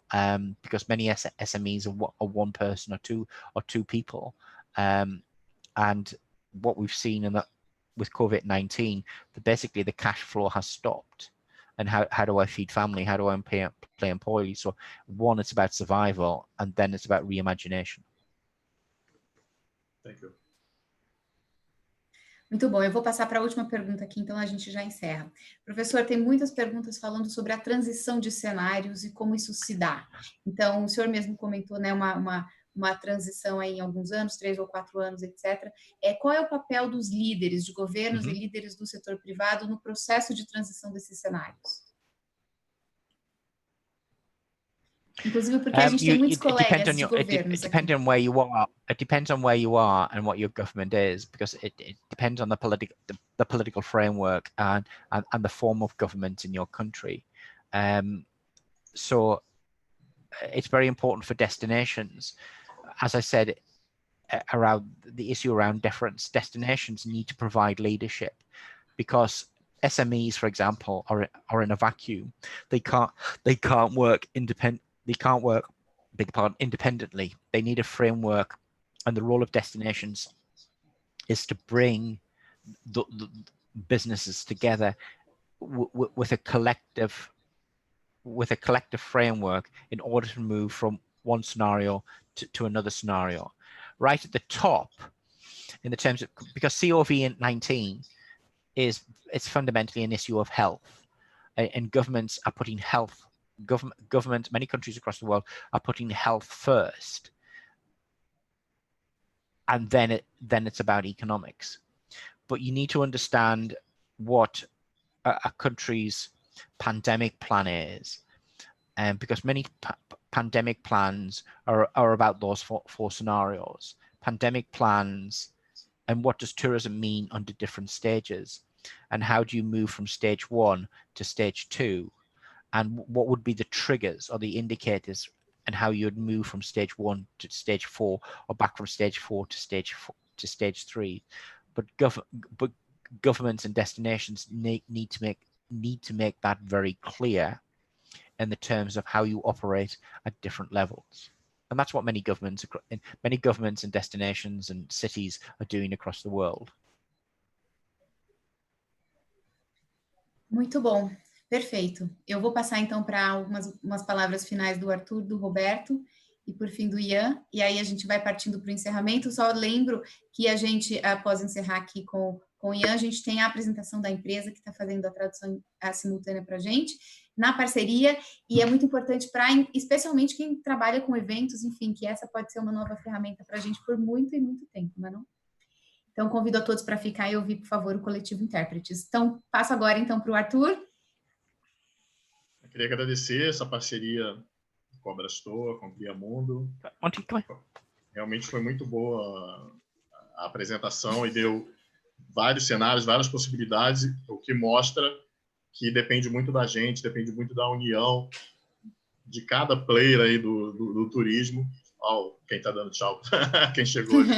because many SMEs are one person or two people, and what we've seen with COVID-19, basically the cash flow has stopped. And how do I feed family? How do I pay employees? So one, it's about survival, and then it's about reimagination. Thank you. Muito bom, eu vou passar para a última pergunta aqui, então a gente já encerra. Professor, tem muitas perguntas falando sobre a transição de cenários e como isso se dá. Então, o senhor mesmo comentou, né, uma transição aí em alguns anos, 3 ou 4 anos, etc. Qual é o papel dos líderes de governos e líderes do setor privado no processo de transição desses cenários? Inclusive porque a gente tem muitos colegas de governos aqui. It depends on where you are and what your government is, because it depends on the political framework and the form of government in your country. So it's very important for destinations. As I said, around the issue around deference, destinations need to provide leadership, because SMEs, for example, are in a vacuum. They can't work independently. They need a framework, and the role of destinations is to bring the businesses together with a collective framework in order to move from one scenario to another scenario. Right at the top, in the terms of, because COVID-19 it's fundamentally an issue of health, and governments are putting health. Government, many countries across the world are putting health first, and then it's about economics. But you need to understand what a country's pandemic plan is, and because many pandemic plans are about those four scenarios. Pandemic plans, and what does tourism mean under different stages, and how do you move from stage 1 to stage 2? And what would be the triggers or the indicators, and how you would move from stage 1 to stage 4, or back from stage 4 to stage 3. But governments and destinations need to make that very clear in the terms of how you operate at different levels. And that's what many governments and destinations and cities are doing across the world. Muito bom. Perfeito. Eu vou passar, então, para umas palavras finais do Arthur, do Roberto e, por fim, do Ian. E aí a gente vai partindo para o encerramento. Só lembro que a gente, após encerrar aqui com o Ian, a gente tem a apresentação da empresa que está fazendo a tradução simultânea para a gente, na parceria. E é muito importante para, especialmente, quem trabalha com eventos, enfim, que essa pode ser uma nova ferramenta para a gente por muito e muito tempo, não é não? Então, convido a todos para ficar e ouvir, por favor, o Coletivo Intérpretes. Então, passo agora, então, para o Arthur. Eu queria agradecer essa parceria com a Brastoa, com o Criamundo. Realmente foi muito boa a apresentação e deu vários cenários, várias possibilidades, o que mostra que depende muito da gente, depende muito da união de cada player aí do turismo. Quem está dando tchau, quem chegou aqui.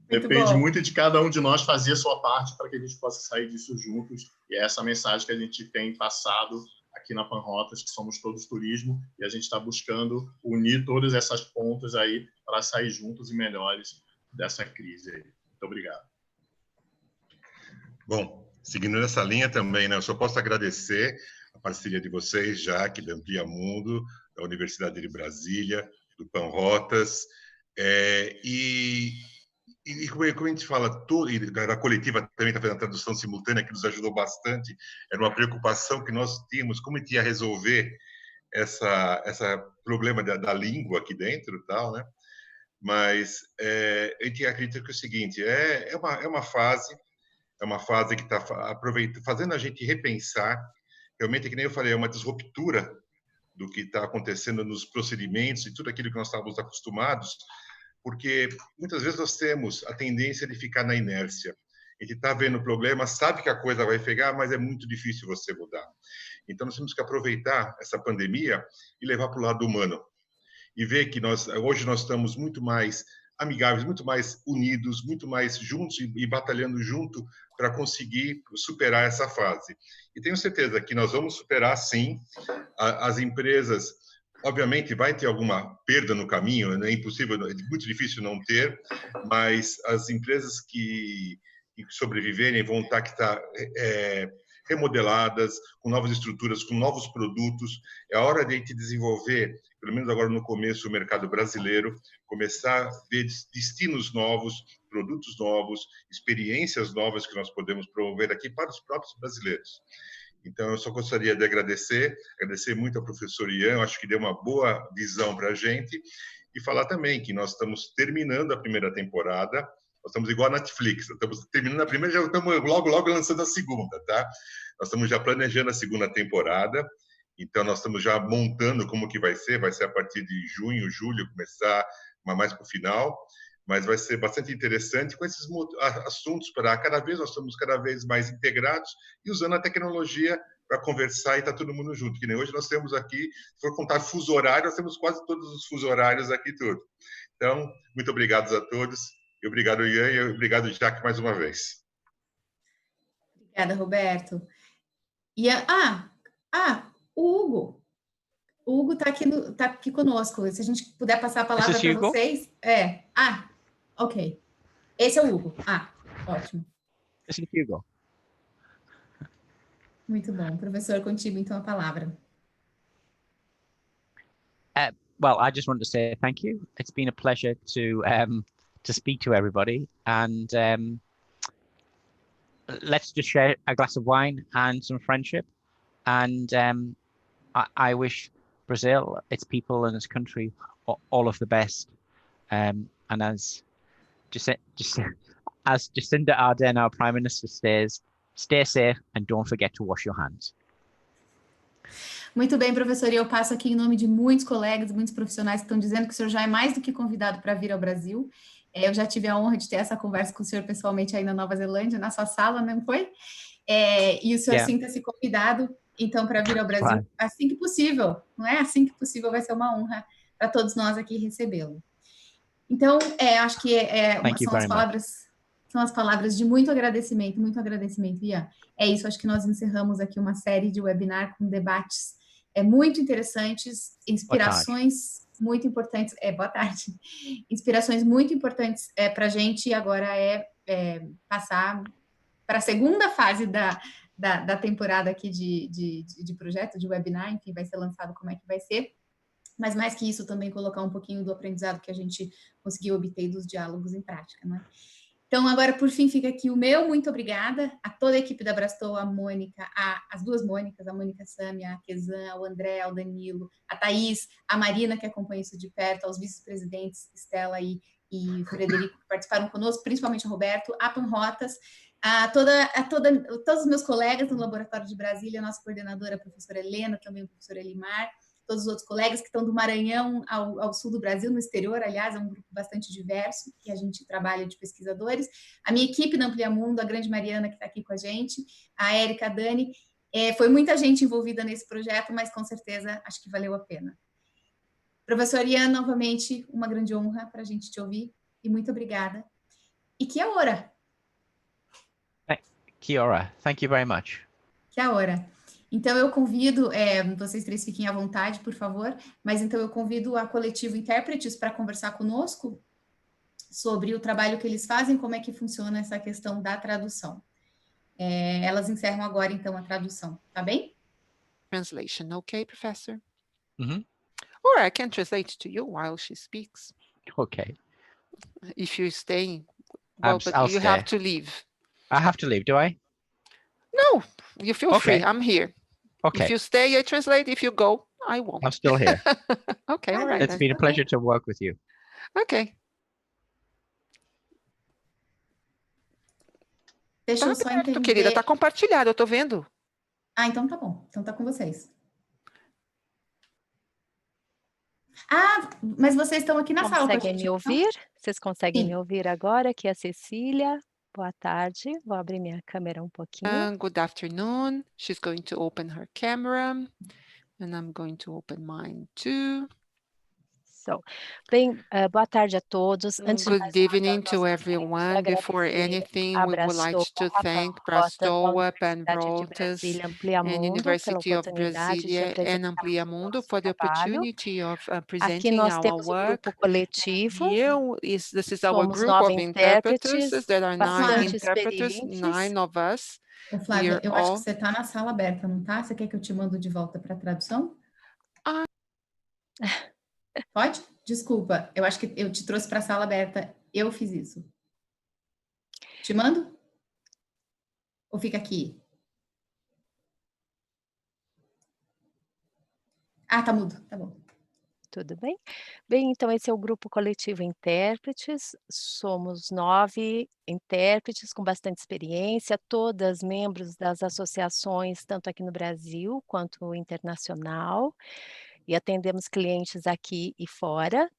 Depende bom. muito de cada um de nós fazer a sua parte para que a gente possa sair disso juntos. E é essa mensagem que a gente tem passado aqui na Panrotas, que somos todos turismo, e a gente está buscando unir todas essas pontas aí para sair juntos e melhores dessa crise aí. Muito obrigado. Bom, seguindo nessa linha também, né, eu só posso agradecer a parceria de vocês, Jaque, da Amplia Mundo, da Universidade de Brasília, do Panrotas, e como a gente fala, a coletiva também está fazendo a tradução simultânea, que nos ajudou bastante, era uma preocupação que nós tínhamos, como a gente ia resolver essa problema da língua aqui dentro, tal, né? Mas a gente acredita que é o seguinte, é uma fase que está fazendo a gente repensar, realmente, que nem eu falei, é uma disruptura do que está acontecendo nos procedimentos e tudo aquilo que nós estávamos acostumados, porque muitas vezes nós temos a tendência de ficar na inércia. A gente está vendo o problema, sabe que a coisa vai pegar, mas é muito difícil você mudar. Então, nós temos que aproveitar essa pandemia e levar para o lado humano. E ver que hoje nós estamos muito mais amigáveis, muito mais unidos, muito mais juntos e batalhando junto para conseguir superar essa fase. E tenho certeza que nós vamos superar, sim. As empresas, obviamente, vai ter alguma perda no caminho, é impossível, é muito difícil não ter, mas as empresas que sobreviverem vão estar remodeladas, com novas estruturas, com novos produtos. É a hora de a gente desenvolver, pelo menos agora no começo, o mercado brasileiro, começar a ver destinos novos, produtos novos, experiências novas que nós podemos promover aqui para os próprios brasileiros. Então, eu só gostaria de agradecer muito ao professor Ian, acho que deu uma boa visão para a gente, e falar também que nós estamos terminando a primeira temporada, nós estamos igual a Netflix, estamos terminando a primeira, já estamos logo lançando a segunda, tá? Nós estamos já planejando a segunda temporada, então nós estamos já montando como que vai ser a partir de junho, julho, começar mais para o final, mas vai ser bastante interessante com esses assuntos para nós estamos cada vez mais integrados e usando a tecnologia para conversar e tá todo mundo junto. Que nem hoje nós temos aqui, se for contar fuso horário, nós temos quase todos os fuso horários aqui tudo. Então, muito obrigado a todos. E obrigado, Ian, e obrigado, Jaque, mais uma vez. Obrigada, Roberto. O Hugo. O Hugo está aqui conosco. Se a gente puder passar a palavra para vocês. Ok. Esse é o Hugo. Ótimo. Esse é o Hugo. Muito bom. Professor, contigo, então, a palavra. Well, I just want to say thank you. It's been a pleasure to speak to everybody, and let's just share a glass of wine and some friendship. And I wish Brazil, its people, and its country all of the best. And as Jacinda Ardern, our Prime Minister, says, stay safe and don't forget to wash your hands. Muito bem, professor, e eu passo aqui em nome de muitos colegas, muitos profissionais que estão dizendo que o senhor já é mais do que convidado para vir ao Brasil. Eu já tive a honra de ter essa conversa com o senhor pessoalmente aí na Nova Zelândia, na sua sala, não foi? E o senhor sinta-se convidado, então, para vir ao Brasil assim que possível, não é? Assim que possível, vai ser uma honra para todos nós aqui recebê-lo. Então, acho que são as palavras de muito agradecimento, Ian. É isso, acho que nós encerramos aqui uma série de webinar com debates muito interessantes, inspirações muito importantes. Boa tarde. Inspirações muito importantes para a gente, e agora passar para a segunda fase da temporada aqui de projeto, de webinar, enfim, vai ser lançado como é que vai ser. Mas mais que isso, também colocar um pouquinho do aprendizado que a gente conseguiu obter dos diálogos em prática, né? Então, agora, por fim, fica aqui o meu muito obrigada a toda a equipe da Brastou, a Mônica, as duas Mônicas, a Mônica Sami, a Kezan, o André, o Danilo, a Thaís, a Marina, que acompanha isso de perto, aos vice-presidentes Estela e Frederico, que participaram conosco, principalmente o Roberto, a Panrotas, todos os meus colegas no Laboratório de Brasília, a nossa coordenadora, a professora Helena, também o professor Elimar, todos os outros colegas que estão do Maranhão ao sul do Brasil, no exterior, aliás, é um grupo bastante diverso, que a gente trabalha de pesquisadores, a minha equipe na Amplia Mundo, a grande Mariana, que está aqui com a gente, a Érica, a Dani, foi muita gente envolvida nesse projeto, mas com certeza acho que valeu a pena. Professor Ian, novamente, uma grande honra para a gente te ouvir, e muito obrigada. e que hora. Kia ora. Thank you very much. Que hora. Então, eu convido, vocês três fiquem à vontade, por favor, mas então eu convido a Coletivo Intérpretes para conversar conosco sobre o trabalho que eles fazem, como é que funciona essa questão da tradução. Elas encerram agora, então, a tradução, tá bem? Translation, okay, Professor? Mm-hmm. Or I can translate to you while she speaks. Okay. If you stay, well, but I'll you stay. have to leave. I have to leave, do I? No, you feel free. I'm here. Okay. If you stay, I translate. If you go, I won't. I'm still here. Okay, all right. It's been a pleasure to work with you. Okay. Deixa Tá eu só aberto, entender. querida, tá compartilhado, eu tô vendo. Ah, então tá bom. Então tá com vocês. Ah, mas vocês estão aqui na sala. Conseguem me ouvir? Vocês conseguem Sim. me ouvir agora? Aqui é a Cecília. Boa tarde. Vou abrir minha câmera um pouquinho. Good afternoon. She's going to open her camera. And I'm going to open mine too. So, bem, boa tarde a todos. Antes de mais Good evening to everyone. Before anything, we would like to thank Prastoa, Brotas, and University of Brasilia and Ampliamundo for the opportunity of presenting our work. Here, this is our group of interpreters. There are 9 interpreters, 9 of us. Ô, Flávia, eu acho que você está na sala aberta, não tá? Você quer que eu te mando de volta para a tradução? Pode? Desculpa, eu acho que eu te trouxe para a sala aberta. Eu fiz isso. Te mando? Ou fica aqui? Ah, tá mudo. Tá bom. Tudo bem? Bem, então esse é o grupo coletivo Intérpretes, somos 9 intérpretes com bastante experiência, todas membros das associações, tanto aqui no Brasil quanto internacional, e atendemos clientes aqui e fora.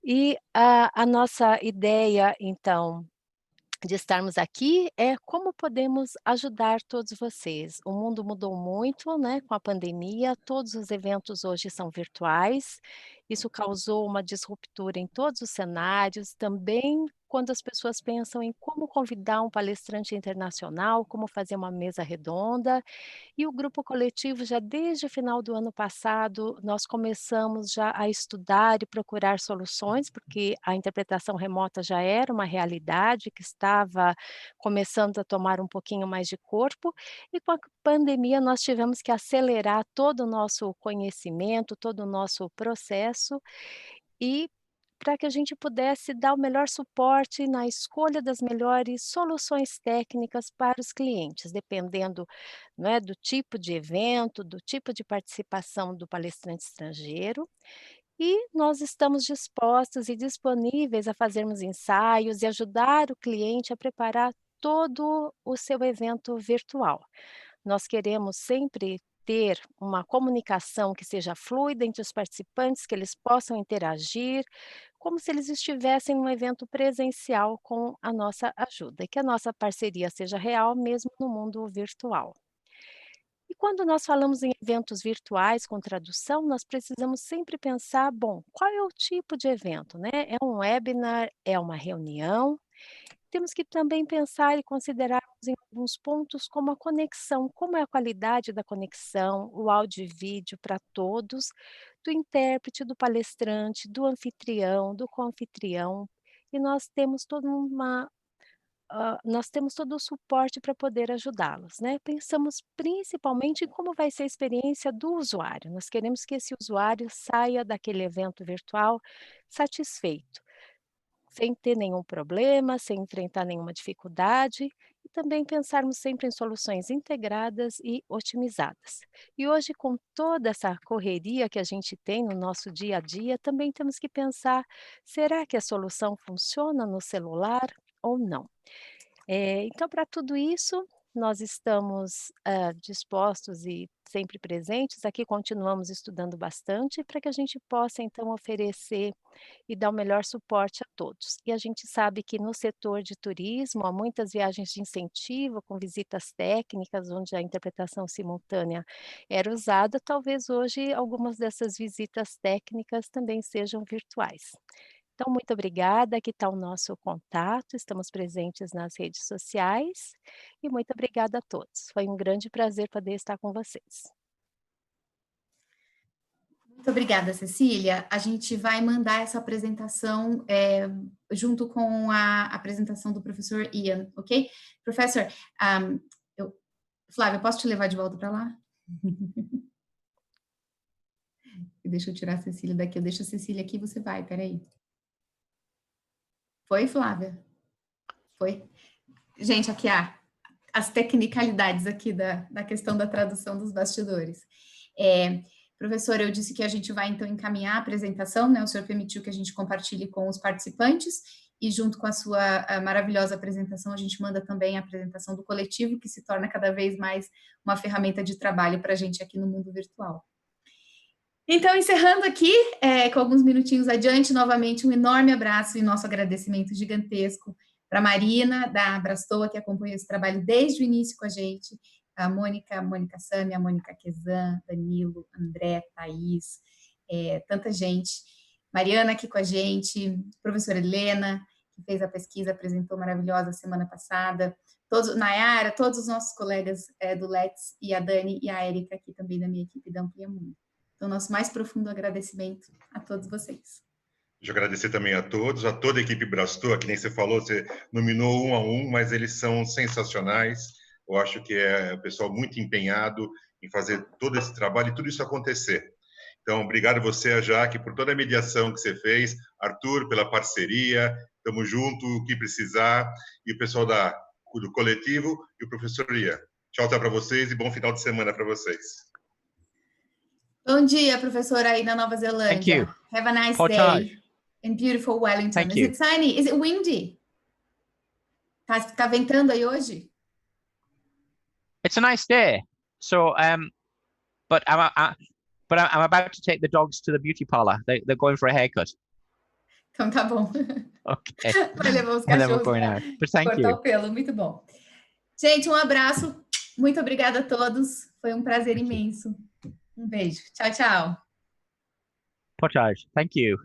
E a nossa ideia, então, de estarmos aqui é como podemos ajudar todos vocês. O mundo mudou muito, né, com a pandemia, todos os eventos hoje são virtuais, isso causou uma disruptura em todos os cenários, também quando as pessoas pensam em como convidar um palestrante internacional, como fazer uma mesa redonda, e o grupo coletivo já desde o final do ano passado, nós começamos já a estudar e procurar soluções, porque a interpretação remota já era uma realidade que estava começando a tomar um pouquinho mais de corpo, e com a pandemia nós tivemos que acelerar todo o nosso conhecimento, todo o nosso processo, e para que a gente pudesse dar o melhor suporte na escolha das melhores soluções técnicas para os clientes, dependendo, não é, do tipo de evento, do tipo de participação do palestrante estrangeiro. E nós estamos dispostos e disponíveis a fazermos ensaios e ajudar o cliente a preparar todo o seu evento virtual. Nós queremos sempre ter uma comunicação que seja fluida entre os participantes, que eles possam interagir, como se eles estivessem num evento presencial com a nossa ajuda, e que a nossa parceria seja real mesmo no mundo virtual. E quando nós falamos em eventos virtuais com tradução, nós precisamos sempre pensar, bom, qual é o tipo de evento, né? É um webinar, é uma reunião? Temos que também pensar e considerar em alguns pontos como a conexão, como é a qualidade da conexão, o áudio e vídeo para todos, do intérprete, do palestrante, do anfitrião, do coanfitrião, e nós temos nós temos todo o suporte para poder ajudá-los, né. Pensamos principalmente em como vai ser a experiência do usuário, nós queremos que esse usuário saia daquele evento virtual satisfeito, sem ter nenhum problema, sem enfrentar nenhuma dificuldade, e também pensarmos sempre em soluções integradas e otimizadas. E hoje, com toda essa correria que a gente tem no nosso dia a dia, também temos que pensar: será que a solução funciona no celular ou não? Então, para tudo isso, nós estamos dispostos e sempre presentes. Aqui continuamos estudando bastante para que a gente possa, então, oferecer e dar o melhor suporte a todos. E a gente sabe que no setor de turismo há muitas viagens de incentivo com visitas técnicas, onde a interpretação simultânea era usada. Talvez hoje algumas dessas visitas técnicas também sejam virtuais. Então, muito obrigada, aqui está o nosso contato, estamos presentes nas redes sociais, e muito obrigada a todos. Foi um grande prazer poder estar com vocês. Muito obrigada, Cecília. A gente vai mandar essa apresentação junto com a apresentação do professor Ian, ok? Professor, Flávia, posso te levar de volta para lá? Deixa eu tirar a Cecília daqui. Eu deixo a Cecília aqui, você vai, peraí. Foi, Flávia? Foi? Gente, aqui as tecnicalidades aqui da questão da tradução dos bastidores. Professor, eu disse que a gente vai, então, encaminhar a apresentação, né? O senhor permitiu que a gente compartilhe com os participantes, e junto com a sua maravilhosa apresentação, a gente manda também a apresentação do coletivo, que se torna cada vez mais uma ferramenta de trabalho para a gente aqui no mundo virtual. Então, encerrando aqui, com alguns minutinhos adiante, novamente, um enorme abraço e nosso agradecimento gigantesco para a Marina, da Abrastoa, que acompanhou esse trabalho desde o início com a gente, a Mônica Sami, a Mônica Quezan, Danilo, André, Thaís, tanta gente. Mariana aqui com a gente, professora Helena, que fez a pesquisa, apresentou maravilhosa semana passada, Nayara, todos os nossos colegas do Let's, e a Dani e a Érica, aqui também da minha equipe da Amplia Mundo. Então, nosso mais profundo agradecimento a todos vocês. Deixa eu agradecer também a todos, a toda a equipe Brastoa, que nem você falou, você nominou um a um, mas eles são sensacionais. Eu acho que é um pessoal muito empenhado em fazer todo esse trabalho e tudo isso acontecer. Então, obrigado você, a Jaque, por toda a mediação que você fez, Arthur, pela parceria, estamos juntos, o que precisar, e o pessoal do coletivo e o professor Ian. Tchau para vocês e bom final de semana para vocês. Bom dia, professora, aí na Nova Zelândia. Thank you. Have a nice Portage. day in beautiful Wellington. Thank Is you. it sunny? Is it windy? Tá ventando aí hoje? It's a nice day. So, but I'm about to take the dogs to the beauty parlor. They're going for a haircut. Então tá bom. Okay. Vai levar os And then we're cachorros going pra out. But thank cortar you. o pelo, muito bom. Gente, um abraço, muito obrigada a todos. Foi um prazer imenso. Um beijo. Tchau, tchau. Portage. Thank you.